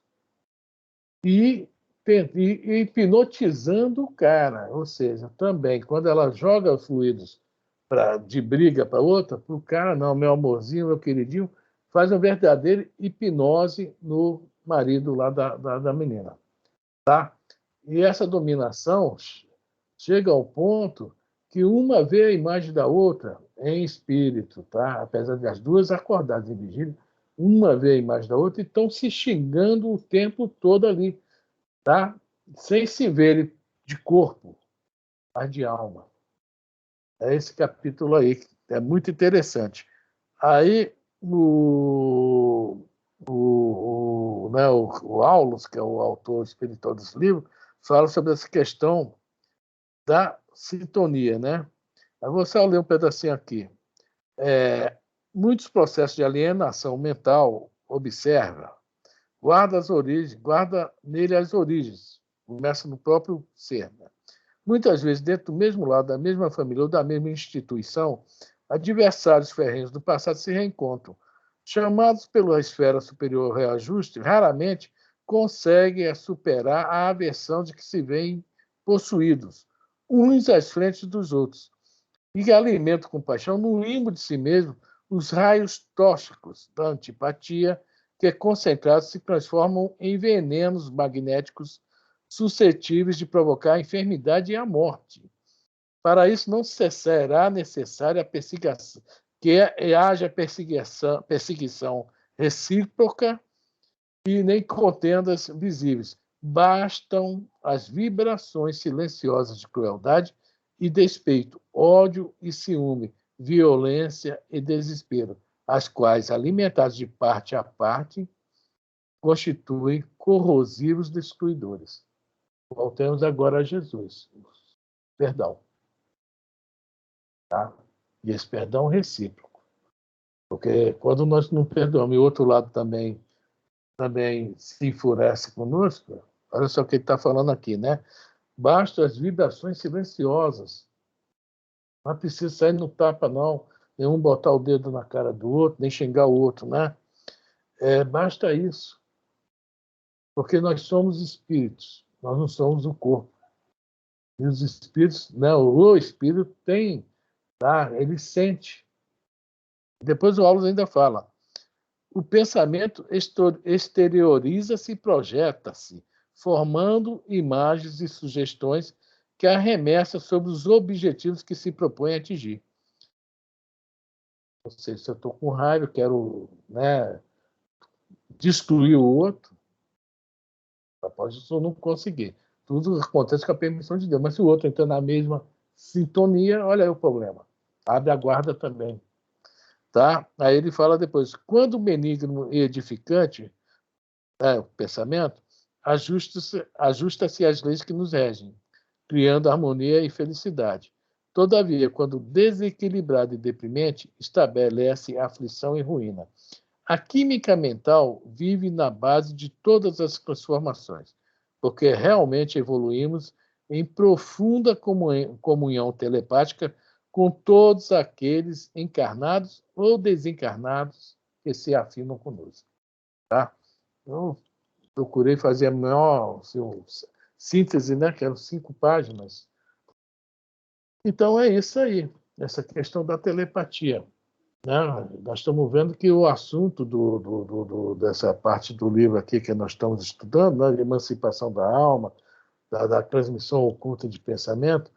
E hipnotizando o cara, ou seja, também, quando ela joga os fluidos de briga para outra, para o cara, não, meu amorzinho, meu queridinho, faz uma verdadeira hipnose no marido lá da menina. Tá? E essa dominação chega ao ponto que uma vê a imagem da outra em espírito, tá? Apesar de as duas acordadas em vigília, uma vê a imagem da outra e estão se xingando o tempo todo ali, tá? Sem se verem de corpo, mas de alma. É esse capítulo aí, que é muito interessante. Aí o Aulus, que é o autor espiritual desse livro, fala sobre essa questão da sintonia, né? Eu vou só ler um pedacinho aqui. Muitos processos de alienação mental, observa, guarda nele as origens, começa no próprio ser. Né? Muitas vezes, dentro do mesmo lado, da mesma família ou da mesma instituição, adversários ferrenhos do passado se reencontram. Chamados pela esfera superior ao reajuste, raramente conseguem superar a aversão de que se veem possuídos, uns às frentes dos outros, e que alimentam com paixão, no limbo de si mesmo, os raios tóxicos da antipatia, que concentrados se transformam em venenos magnéticos suscetíveis de provocar a enfermidade e a morte. Para isso, não será necessária a perseguição, que haja perseguição recíproca e nem contendas visíveis. Bastam as vibrações silenciosas de crueldade e despeito, ódio e ciúme, violência e desespero, as quais, alimentadas de parte a parte, constituem corrosivos destruidores. Voltemos agora a Jesus. Perdão. Tá? E esse perdão recíproco. Porque quando nós não perdoamos e o outro lado também se enfurece conosco, olha só o que ele está falando aqui, né? Basta as vibrações silenciosas. Não precisa sair no tapa, não. Nenhum botar o dedo na cara do outro, nem xingar o outro, né? Basta isso. Porque nós somos espíritos, nós não somos o corpo. E os espíritos, né? O espírito tem, tá? Ele sente. Depois o Aulus ainda fala. O pensamento exterioriza-se e projeta-se, formando imagens e sugestões que arremessam sobre os objetivos que se propõe a atingir. Ou seja, se eu estou com raiva, eu quero, né, destruir o outro, pode isso não conseguir. Tudo acontece com a permissão de Deus. Mas se o outro entra na mesma sintonia, olha aí o problema. Abre a guarda também. Tá? Aí ele fala depois, quando benigno e edificante, o pensamento, ajusta-se às leis que nos regem, criando harmonia e felicidade. Todavia, quando desequilibrado e deprimente, estabelece aflição e ruína. A química mental vive na base de todas as transformações, porque realmente evoluímos em profunda comunhão telepática com todos aqueles encarnados ou desencarnados que se afinam conosco. Tá? Eu procurei fazer a maior síntese, né, que eram 5 páginas. Então é isso aí, essa questão da telepatia. Né? Nós estamos vendo que o assunto dessa parte do livro aqui que nós estamos estudando, né, de emancipação da alma, da transmissão oculta de pensamento,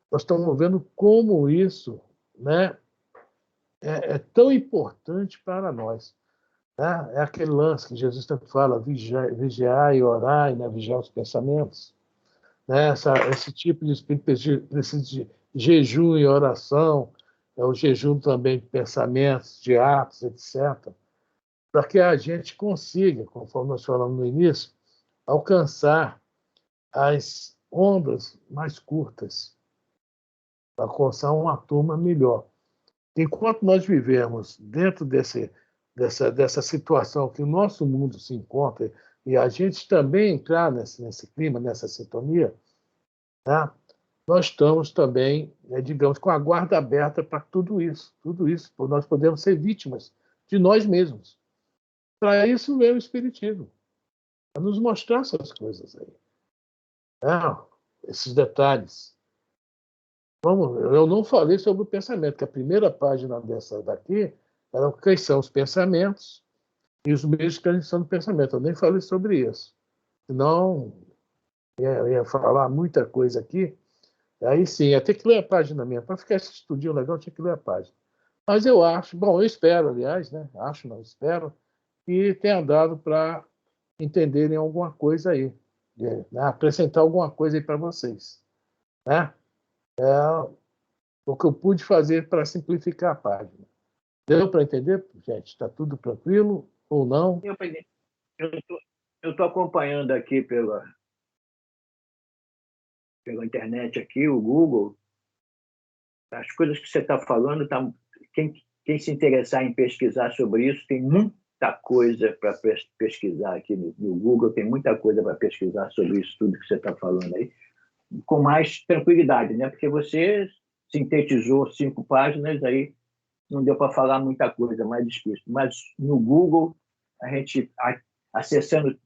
nós estamos vendo como isso, né, é tão importante para nós. Né? É aquele lance que Jesus tanto fala, vigiar e orar, né, vigiar os pensamentos. Né? Esse tipo de espírito precisa de jejum e oração, o jejum também de pensamentos, de atos, etc., para que a gente consiga, conforme nós falamos no início, alcançar as ondas mais curtas, para alcançar uma turma melhor. Enquanto nós vivemos dentro dessa situação que o nosso mundo se encontra, e a gente também entrar nesse clima, nessa sintonia, tá? Nós estamos também, digamos, com a guarda aberta para tudo isso. Tudo isso, nós podemos ser vítimas de nós mesmos. Para isso veio o Espiritismo, para nos mostrar essas coisas aí. Esses detalhes. Eu não falei sobre o pensamento, que a primeira página dessa daqui era quais são os pensamentos e os meios de transição do pensamento. Eu nem falei sobre isso. Senão, ia falar muita coisa aqui. Aí sim, ia ter que ler a página mesmo. Para ficar esse estudinho legal, tinha que ler a página. Mas eu acho, bom, eu espero, aliás, né? Acho, não, espero, que tenha dado para entenderem alguma coisa aí. Né? Acrescentar alguma coisa aí para vocês. Né? O que eu pude fazer para simplificar a página. Deu para entender, gente? Está tudo tranquilo ou não? Eu estou acompanhando aqui pela internet, aqui, o Google. As coisas que você está falando, quem se interessar em pesquisar sobre isso, tem muita coisa para pesquisar aqui no Google, tem muita coisa para pesquisar sobre isso tudo que você está falando aí, com mais tranquilidade, né? Porque você sintetizou 5 páginas, aí não deu para falar muita coisa mais difícil. Mas no Google, a gente, acessando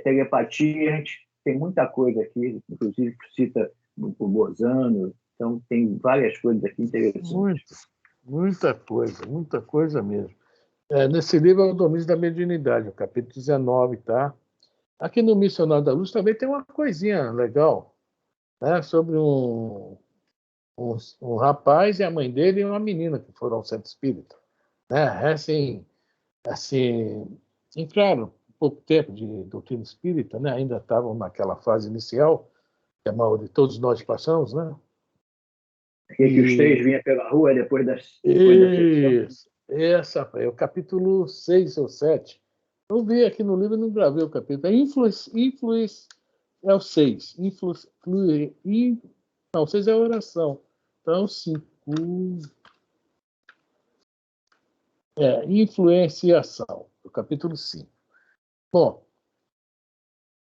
telepatia, a gente tem muita coisa aqui, inclusive cita o Bozano, então tem várias coisas aqui interessantes. Muita coisa mesmo. Nesse livro é o Domínio da Mediunidade, o capítulo 19, tá? Aqui no Missionário da Luz também tem uma coisinha legal, né? Sobre um rapaz e a mãe dele e uma menina que foram ao centro espírita. Né? Assim, entraram pouco tempo de doutrina espírita, né? Ainda estavam naquela fase inicial, que a maioria de todos nós passamos, né? Que os 3 vinham pela rua depois da sessão. Isso. Essa é o capítulo 6 ou 7. Eu vi aqui no livro e não gravei o capítulo. Influence é o 6. Não, o 6 é a oração. Então, 5. Influenciação, o capítulo 5. Bom,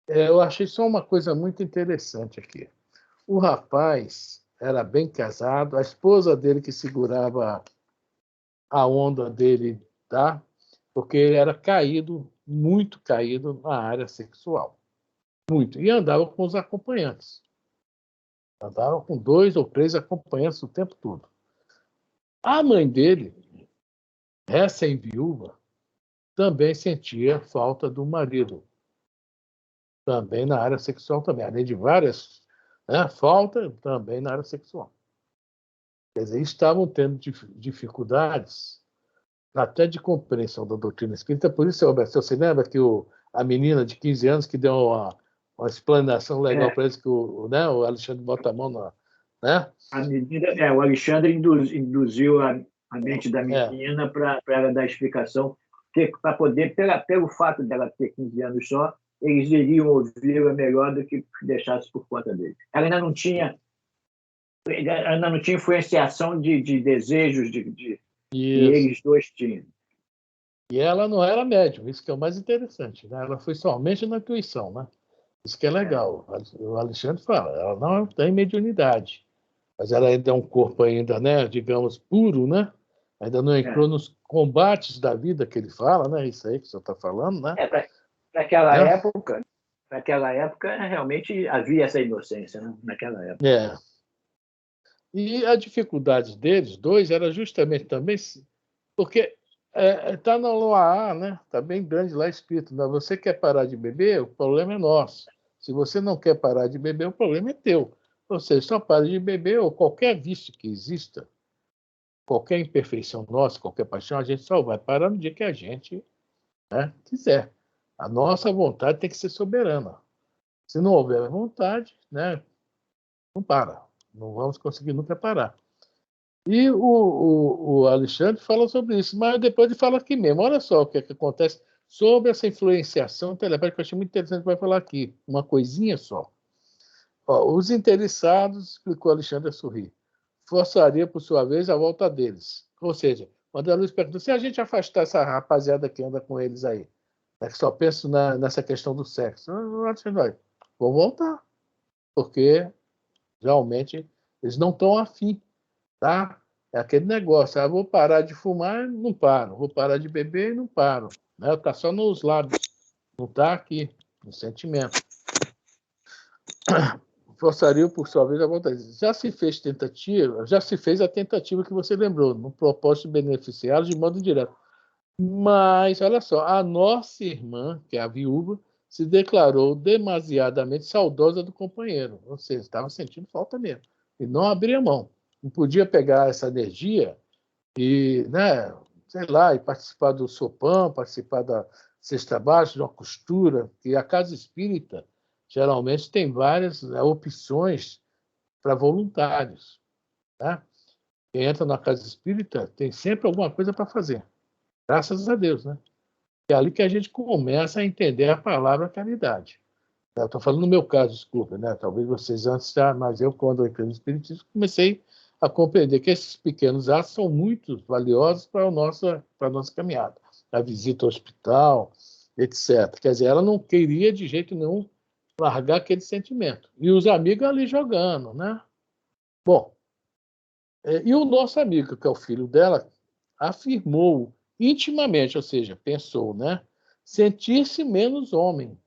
eu achei só uma coisa muito interessante aqui. O rapaz era bem casado, a esposa dele que segurava a onda dele, tá? Porque ele era caído, muito caído na área sexual. Muito. E andava com os acompanhantes. Andava com 2 ou 3 acompanhantes o tempo todo. A mãe dele, recém-viúva, também sentia falta do marido. Também na área sexual também. Além de várias, né, falta também na área sexual. Quer dizer, estavam tendo dificuldades até de compreensão da doutrina espírita. Por isso, Roberto, você lembra que a menina de 15 anos que deu uma explanação legal para eles, que o Alexandre bota a mão na... Né? O Alexandre induziu a mente da menina para ela dar explicação, para poder, pelo fato dela ter 15 anos só, eles iriam ouvi-la melhor do que deixasse por conta dele. Ela ainda não tinha influenciação de desejos que eles dois tinham. E ela não era médium, isso que é o mais interessante. Né? Ela foi somente na intuição, né? Isso que é legal. O Alexandre fala, ela não tem mediunidade, mas ela ainda é um corpo ainda, né, digamos, puro, né? Ainda não entrou nos combates da vida que ele fala, né? Isso aí que o senhor está falando, né? Para aquela época, realmente havia essa inocência, né? Naquela época. E a dificuldade deles dois era justamente também porque está na lua A, né? Está bem grande lá escrito, né? Você quer parar de beber, o problema é nosso. Se você não quer parar de beber, o problema é teu. Ou seja, só para de beber ou qualquer vício que exista, qualquer imperfeição nossa, qualquer paixão, a gente só vai parar no dia que a gente, né, quiser. A nossa vontade tem que ser soberana. Se não houver vontade, né, não para. Não vamos conseguir nunca parar. E o Alexandre fala sobre isso, mas depois ele fala aqui mesmo. Olha só o que acontece sobre essa influenciação telepática, que eu achei muito interessante, vai falar aqui. Uma coisinha só. Os interessados, explicou Alexandre a sorrir, forçaria, por sua vez, a volta deles. Ou seja, quando a Luz perguntou, se a gente afastar essa rapaziada que anda com eles aí, né, que só pensa nessa questão do sexo, vão voltar, porque realmente eles não estão afim, tá? É aquele negócio, vou parar de fumar, não paro. Vou parar de beber, não paro. Né? Está só nos lábios, não está aqui, no sentimento. Forçaria, por sua vez, a vontade. Já se fez tentativa, já se fez a tentativa que você lembrou, no propósito de beneficiá-los de modo direto. Mas, olha só, a nossa irmã, que é a viúva, se declarou demasiadamente saudosa do companheiro, ou seja, estava sentindo falta mesmo, e não abria mão. Não podia pegar essa energia e, né, sei lá, e participar do sopão, participar da cesta básica, de uma costura, que a casa espírita geralmente tem várias opções para voluntários. Né? Quem entra na casa espírita tem sempre alguma coisa para fazer. Graças a Deus, né? É ali que a gente começa a entender a palavra caridade. Eu estou falando no meu caso, desculpa, né? Talvez vocês antes, mas eu, quando entrei no Espiritismo, comecei a compreender que esses pequenos atos são muito valiosos para a nossa caminhada. A visita ao hospital, etc. Quer dizer, ela não queria de jeito nenhum largar aquele sentimento. E os amigos ali jogando, né? Bom, e o nosso amigo, que é o filho dela, afirmou intimamente, ou seja, pensou, né? Sentir-se menos homem,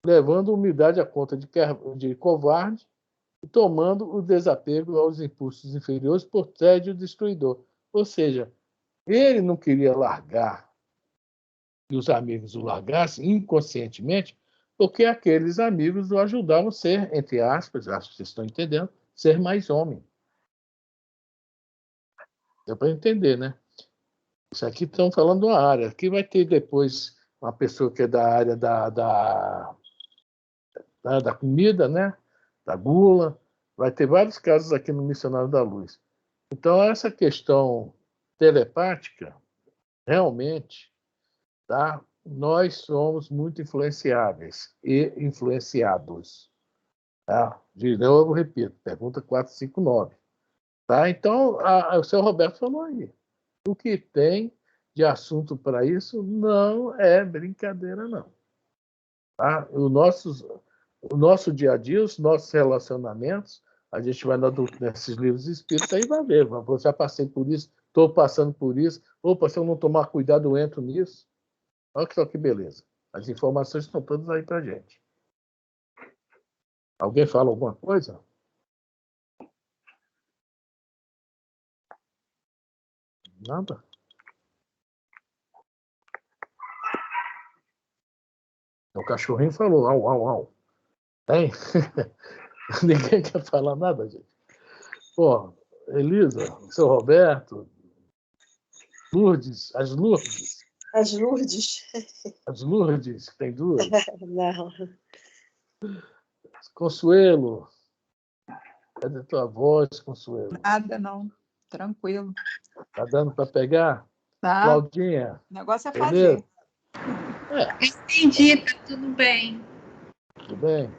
levando a humildade à conta de covarde e tomando o desapego aos impulsos inferiores por tédio destruidor. Ou seja, ele não queria largar, e os amigos o largassem inconscientemente, porque aqueles amigos o ajudavam a ser, entre aspas, acho que vocês estão entendendo, ser mais homem. Deu para entender, né? Isso aqui estão falando de uma área. Aqui vai ter depois uma pessoa que é da área da comida, né? Da gula. Vai ter vários casos aqui no Missionário da Luz. Então, essa questão telepática, realmente, tá? Nós somos muito influenciáveis e influenciados. Tá? De novo, repito, pergunta 459. Tá? Então, o seu Roberto falou aí. O que tem de assunto para isso não é brincadeira, não. Tá? O nosso dia a dia, os nossos relacionamentos, a gente vai nesses livros espíritas e vai ver. Eu já passei por isso, estou passando por isso. Opa, se eu não tomar cuidado, eu entro nisso. Olha só que beleza. As informações estão todas aí para a gente. Alguém fala alguma coisa? Nada? O cachorrinho falou, au, au, au. Hein? Ninguém quer falar nada, gente. Pô, Elisa, o seu Roberto, Lourdes, as Lourdes. As Lourdes. As Lourdes, tem duas. Não. Consuelo. Cadê tua voz, Consuelo? Nada, não. Tranquilo. Tá dando para pegar? Tá. Claudinha. O negócio é beleza? fazer. Entendi, tá tudo bem. Tudo bem?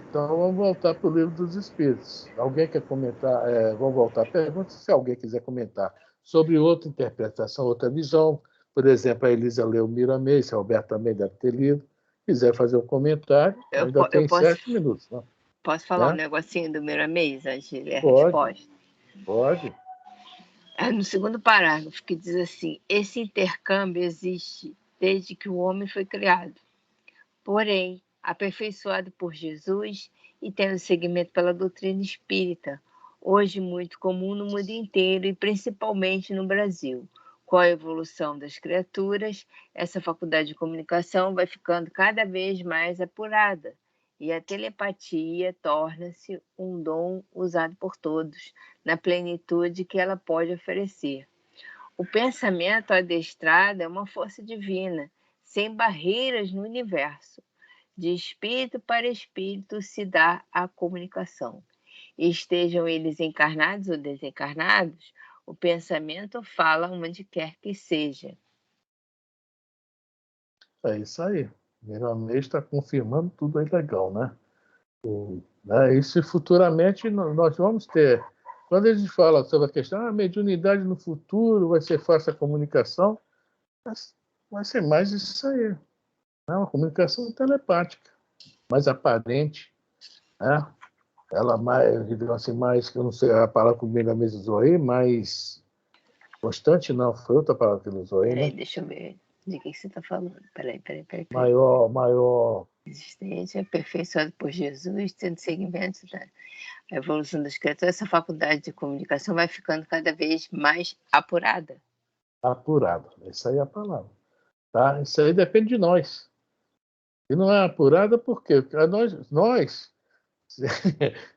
Então vamos voltar para o Livro dos Espíritos. Alguém quer comentar? Vamos voltar à pergunta. Se alguém quiser comentar sobre outra interpretação, outra visão, por exemplo, a Elisa leu Miramês, se a Roberto também deve ter lido, quiser fazer um comentário, ainda tem 7 minutos. Não? Posso falar um negocinho do Miramês antes de ler a Pode, resposta? Pode. No segundo parágrafo, que diz assim: esse intercâmbio existe desde que o homem foi criado. Porém, aperfeiçoado por Jesus e tendo seguimento pela doutrina espírita, hoje muito comum no mundo inteiro e principalmente no Brasil. Com a evolução das criaturas, essa faculdade de comunicação vai ficando cada vez mais apurada e a telepatia torna-se um dom usado por todos, na plenitude que ela pode oferecer. O pensamento adestrado é uma força divina, sem barreiras no universo. De espírito para espírito se dá a comunicação. Estejam eles encarnados ou desencarnados, o pensamento fala onde quer que seja. É isso aí. Miramês está confirmando tudo aí legal, né? Isso futuramente nós vamos ter. Quando a gente fala sobre a questão mediunidade no futuro, vai ser fácil a comunicação, vai ser mais isso aí. Uma comunicação telepática, mais aparente. Né? ela mais, digamos assim, mais, que eu não sei a palavra que o mesmo usou aí, mais constante, não, foi outra palavra que ele usou aí, né? Deixa eu ver de que você está falando. Peraí. Maior. Existente, aperfeiçoado por Jesus, tendo segmento da evolução das criaturas, essa faculdade de comunicação vai ficando cada vez mais apurada. Apurada, essa aí é a palavra. Tá? Isso aí depende de nós. E não é apurada porque nós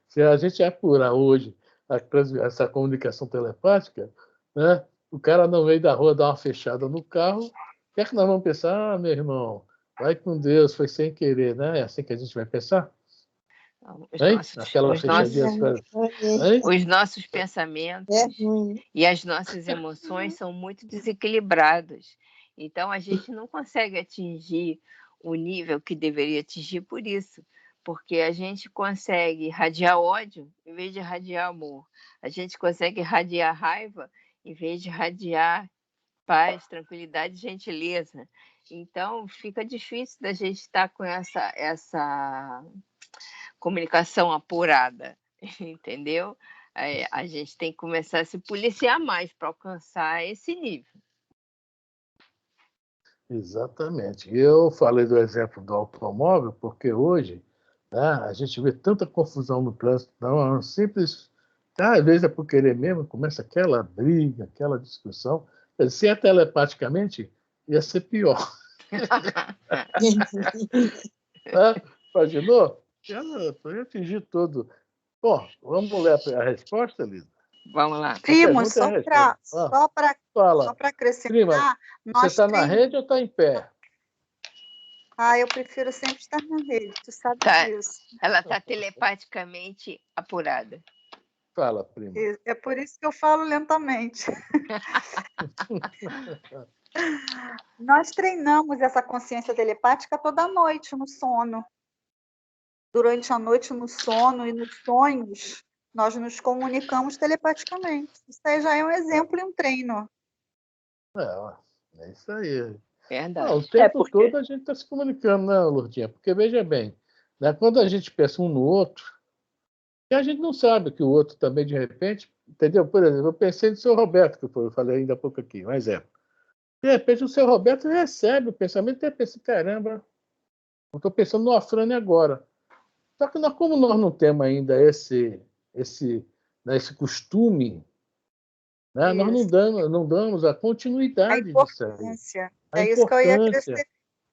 se a gente apurar hoje essa comunicação telepática, né, o cara no meio da rua dá uma fechada no carro, o que é que nós vamos pensar? Ah, meu irmão, vai com Deus, foi sem querer, né? É assim que a gente vai pensar? Os nossos pensamentos e as nossas emoções são muito desequilibrados. Então, a gente não consegue atingir o nível que deveria atingir por isso. Porque a gente consegue irradiar ódio em vez de irradiar amor. A gente consegue irradiar raiva em vez de irradiar paz, tranquilidade e gentileza. Então, fica difícil da gente estar com essa comunicação apurada, entendeu? A gente tem que começar a se policiar mais para alcançar esse nível. Exatamente. Eu falei do exemplo do automóvel porque hoje, né, a gente vê tanta confusão no trânsito, não é um simples. Às vezes é por querer mesmo, começa aquela briga, aquela discussão. Se é telepaticamente, ia ser pior. Imaginou? Eu ia atingir tudo. Bom, vamos ler a resposta, Lisa? Vamos lá. Primo, só para acrescentar... Prima, você está na rede ou está em pé? Eu prefiro sempre estar na rede, tu sabe disso. Ela está telepaticamente apurada. Fala, prima. É por isso que eu falo lentamente. Nós treinamos essa consciência telepática toda noite no sono. Durante a noite no sono e nos sonhos, nós nos comunicamos telepaticamente. Isso aí já é um exemplo e um treino. É isso aí. Verdade. Não, o tempo todo a gente está se comunicando, né, Lourdinha? Porque, veja bem, né, quando a gente pensa um no outro, e a gente não sabe que o outro também, de repente, entendeu? Por exemplo, eu pensei no seu Roberto, que eu falei ainda há pouco aqui, um exemplo. De repente, o seu Roberto recebe o pensamento e pensa, caramba, eu estou pensando no Afrânio agora. Só que como nós não temos ainda esse costume, né, nós não damos a continuidade disso aí.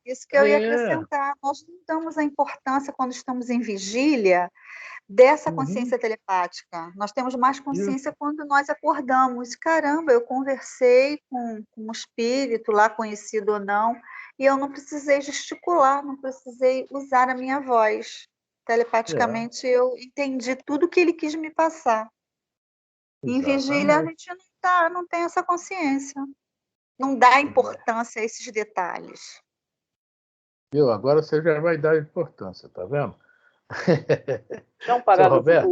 Isso que eu ia acrescentar. Nós não damos a importância, quando estamos em vigília, dessa consciência telepática. Nós temos mais consciência quando nós acordamos. Caramba, eu conversei com um espírito lá, conhecido ou não, e eu não precisei gesticular, não precisei usar a minha voz. Telepaticamente eu entendi tudo que ele quis me passar. Em vigília a gente não tem essa consciência. Não dá importância a esses detalhes. Agora você já vai dar importância, tá vendo? Um parágrafo,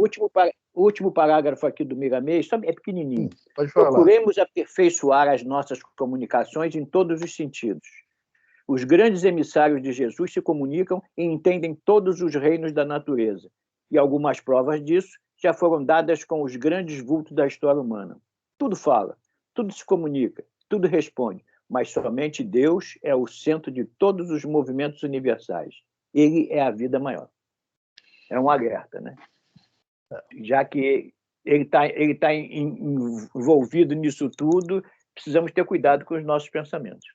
o último parágrafo aqui do Miramês é pequenininho. Pode falar. Procuremos aperfeiçoar as nossas comunicações em todos os sentidos. Os grandes emissários de Jesus se comunicam e entendem todos os reinos da natureza. E algumas provas disso já foram dadas com os grandes vultos da história humana. Tudo fala, tudo se comunica, tudo responde, mas somente Deus é o centro de todos os movimentos universais. Ele é a vida maior. É um alerta, né? Já que ele tá envolvido nisso tudo, precisamos ter cuidado com os nossos pensamentos.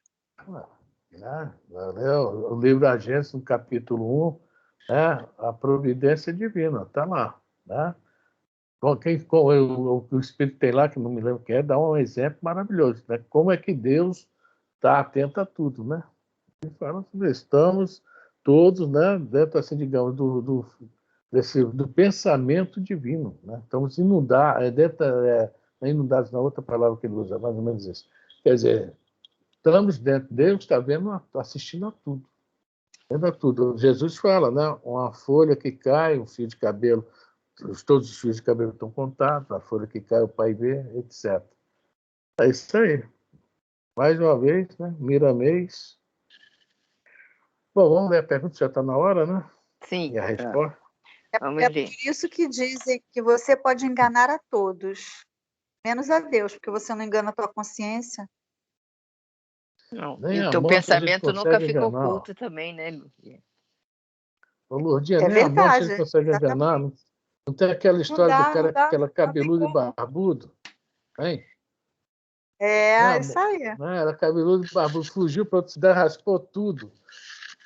O livro da Gênesis, no capítulo 1, a providência divina, está lá. Né? O Espírito tem lá, que não me lembro quem é, dá um exemplo maravilhoso. Né? Como é que Deus está atento a tudo, né? Ele fala sobre isso. Estamos todos, né, dentro, assim, digamos, do pensamento divino. Né? Estamos inundados, na outra palavra que ele usa, mais ou menos isso. Quer dizer, estamos dentro, Deus está vendo, assistindo a tudo. Vendo a tudo. Jesus fala, né? Uma folha que cai, um fio de cabelo, todos os fios de cabelo estão contados, a folha que cai, o pai vê, etc. É isso aí. Mais uma vez, né? Miramês. Bom, vamos ver a pergunta, já está na hora, né? Sim. E a resposta? Vamos É ver. por isso que dizem que você pode enganar a todos, menos a Deus, porque você não engana a tua consciência. Não. Nem E a o teu morte a gente pensamento nunca consegue fica enganar. oculto também, né, Lúcia? Ô, Lourdinha, É nem a morte a gente verdade, consegue enganar. exatamente. Não tem aquela Não história do dá, não cara, dá, aquela não tem cabeludo e como. barbudo, hein? É, isso aí. Né? Era cabeludo e barbudo, fugiu para outra cidade, raspou tudo.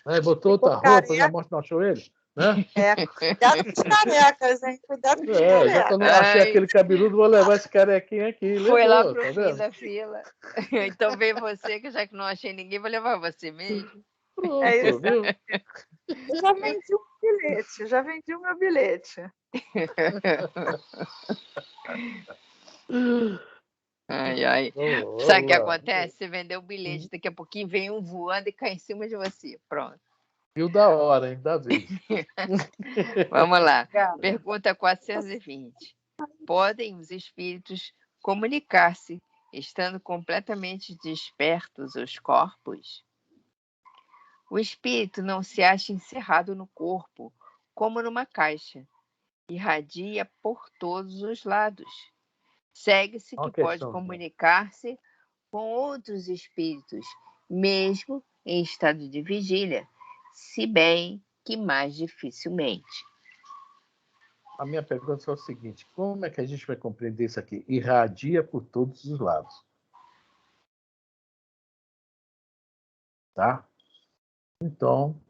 Né? Botou Ficou outra roupa e a careca. morte não achou ele. Né? Cuidado com os carecas, hein? Cuidado com os Já que eu carecas. não achei aquele cabeludo, vou levar esse carequinha aqui. Foi lá Levou, pro tá fim vendo? da fila. Então vem você, que já que não achei ninguém, vou levar você mesmo. É Pronto, isso. viu? Eu já vendi um bilhete, já vendi o meu bilhete. Ai, ai. Vamos Sabe o que lá. acontece? Você vendeu o bilhete, daqui a pouquinho vem um voando e cai em cima de você. Pronto. Viu da hora, hein? Da vez. Vamos lá. Pergunta 420. Podem os espíritos comunicar-se estando completamente despertos os corpos? O espírito não se acha encerrado no corpo, como numa caixa. Irradia por todos os lados. Segue-se Uma que pode questão. comunicar-se com outros espíritos, mesmo em estado de vigília, se bem que mais dificilmente. A minha pergunta é o seguinte: como é que a gente vai compreender isso aqui? Irradia por todos os lados. Tá? Então,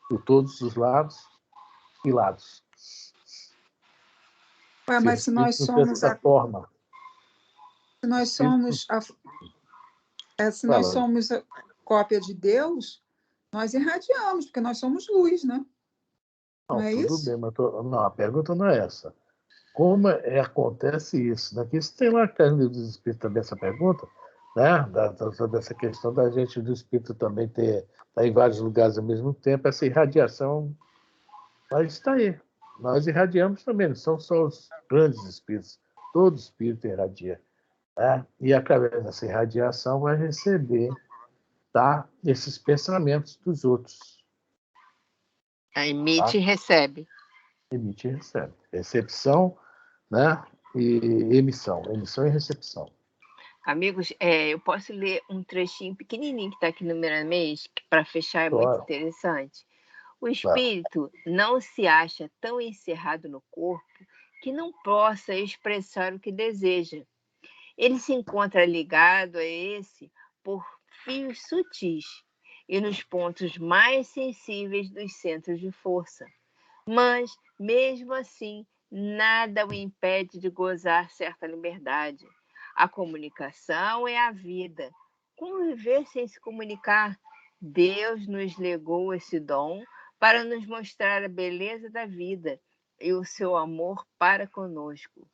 por todos os lados e lados. Ué, mas se nós somos dessa forma. Se nós somos se nós somos a cópia de Deus, nós irradiamos, porque nós somos luz, né? Não é tudo isso? bem, mas não, a pergunta não é essa. Como acontece isso? Aqui você tem lá que no livro dos Espíritos também essa pergunta, né? Dessa questão da gente, do Espírito também tá em vários lugares ao mesmo tempo, essa irradiação, mas está aí. Nós irradiamos também, não são só os grandes Espíritos, todo Espírito irradia. Né? E através dessa irradiação vai receber, tá, esses pensamentos dos outros. Emite e recebe. Emite e recebe. Recepção, né? E emissão. Emissão e recepção. Amigos, eu posso ler um trechinho pequenininho que está aqui no Miramês, que para fechar é muito interessante. O espírito não se acha tão encerrado no corpo que não possa expressar o que deseja. Ele se encontra ligado a esse por fios sutis e nos pontos mais sensíveis dos centros de força. Mas, mesmo assim, nada o impede de gozar certa liberdade. A comunicação é a vida. Como viver sem se comunicar? Deus nos legou esse dom para nos mostrar a beleza da vida e o seu amor para conosco.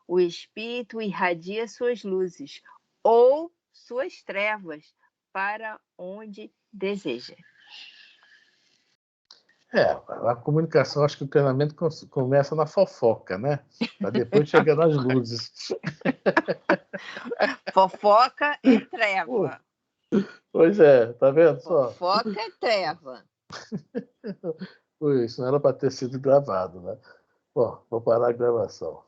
O Espírito irradia suas luzes ou suas trevas para onde deseja. A comunicação, acho que o treinamento começa na fofoca, né? Para depois chegar nas luzes. Fofoca é treva. Pois é, tá vendo só? Fofoca é treva. Isso não era para ter sido gravado, né? Bom, vou parar a gravação.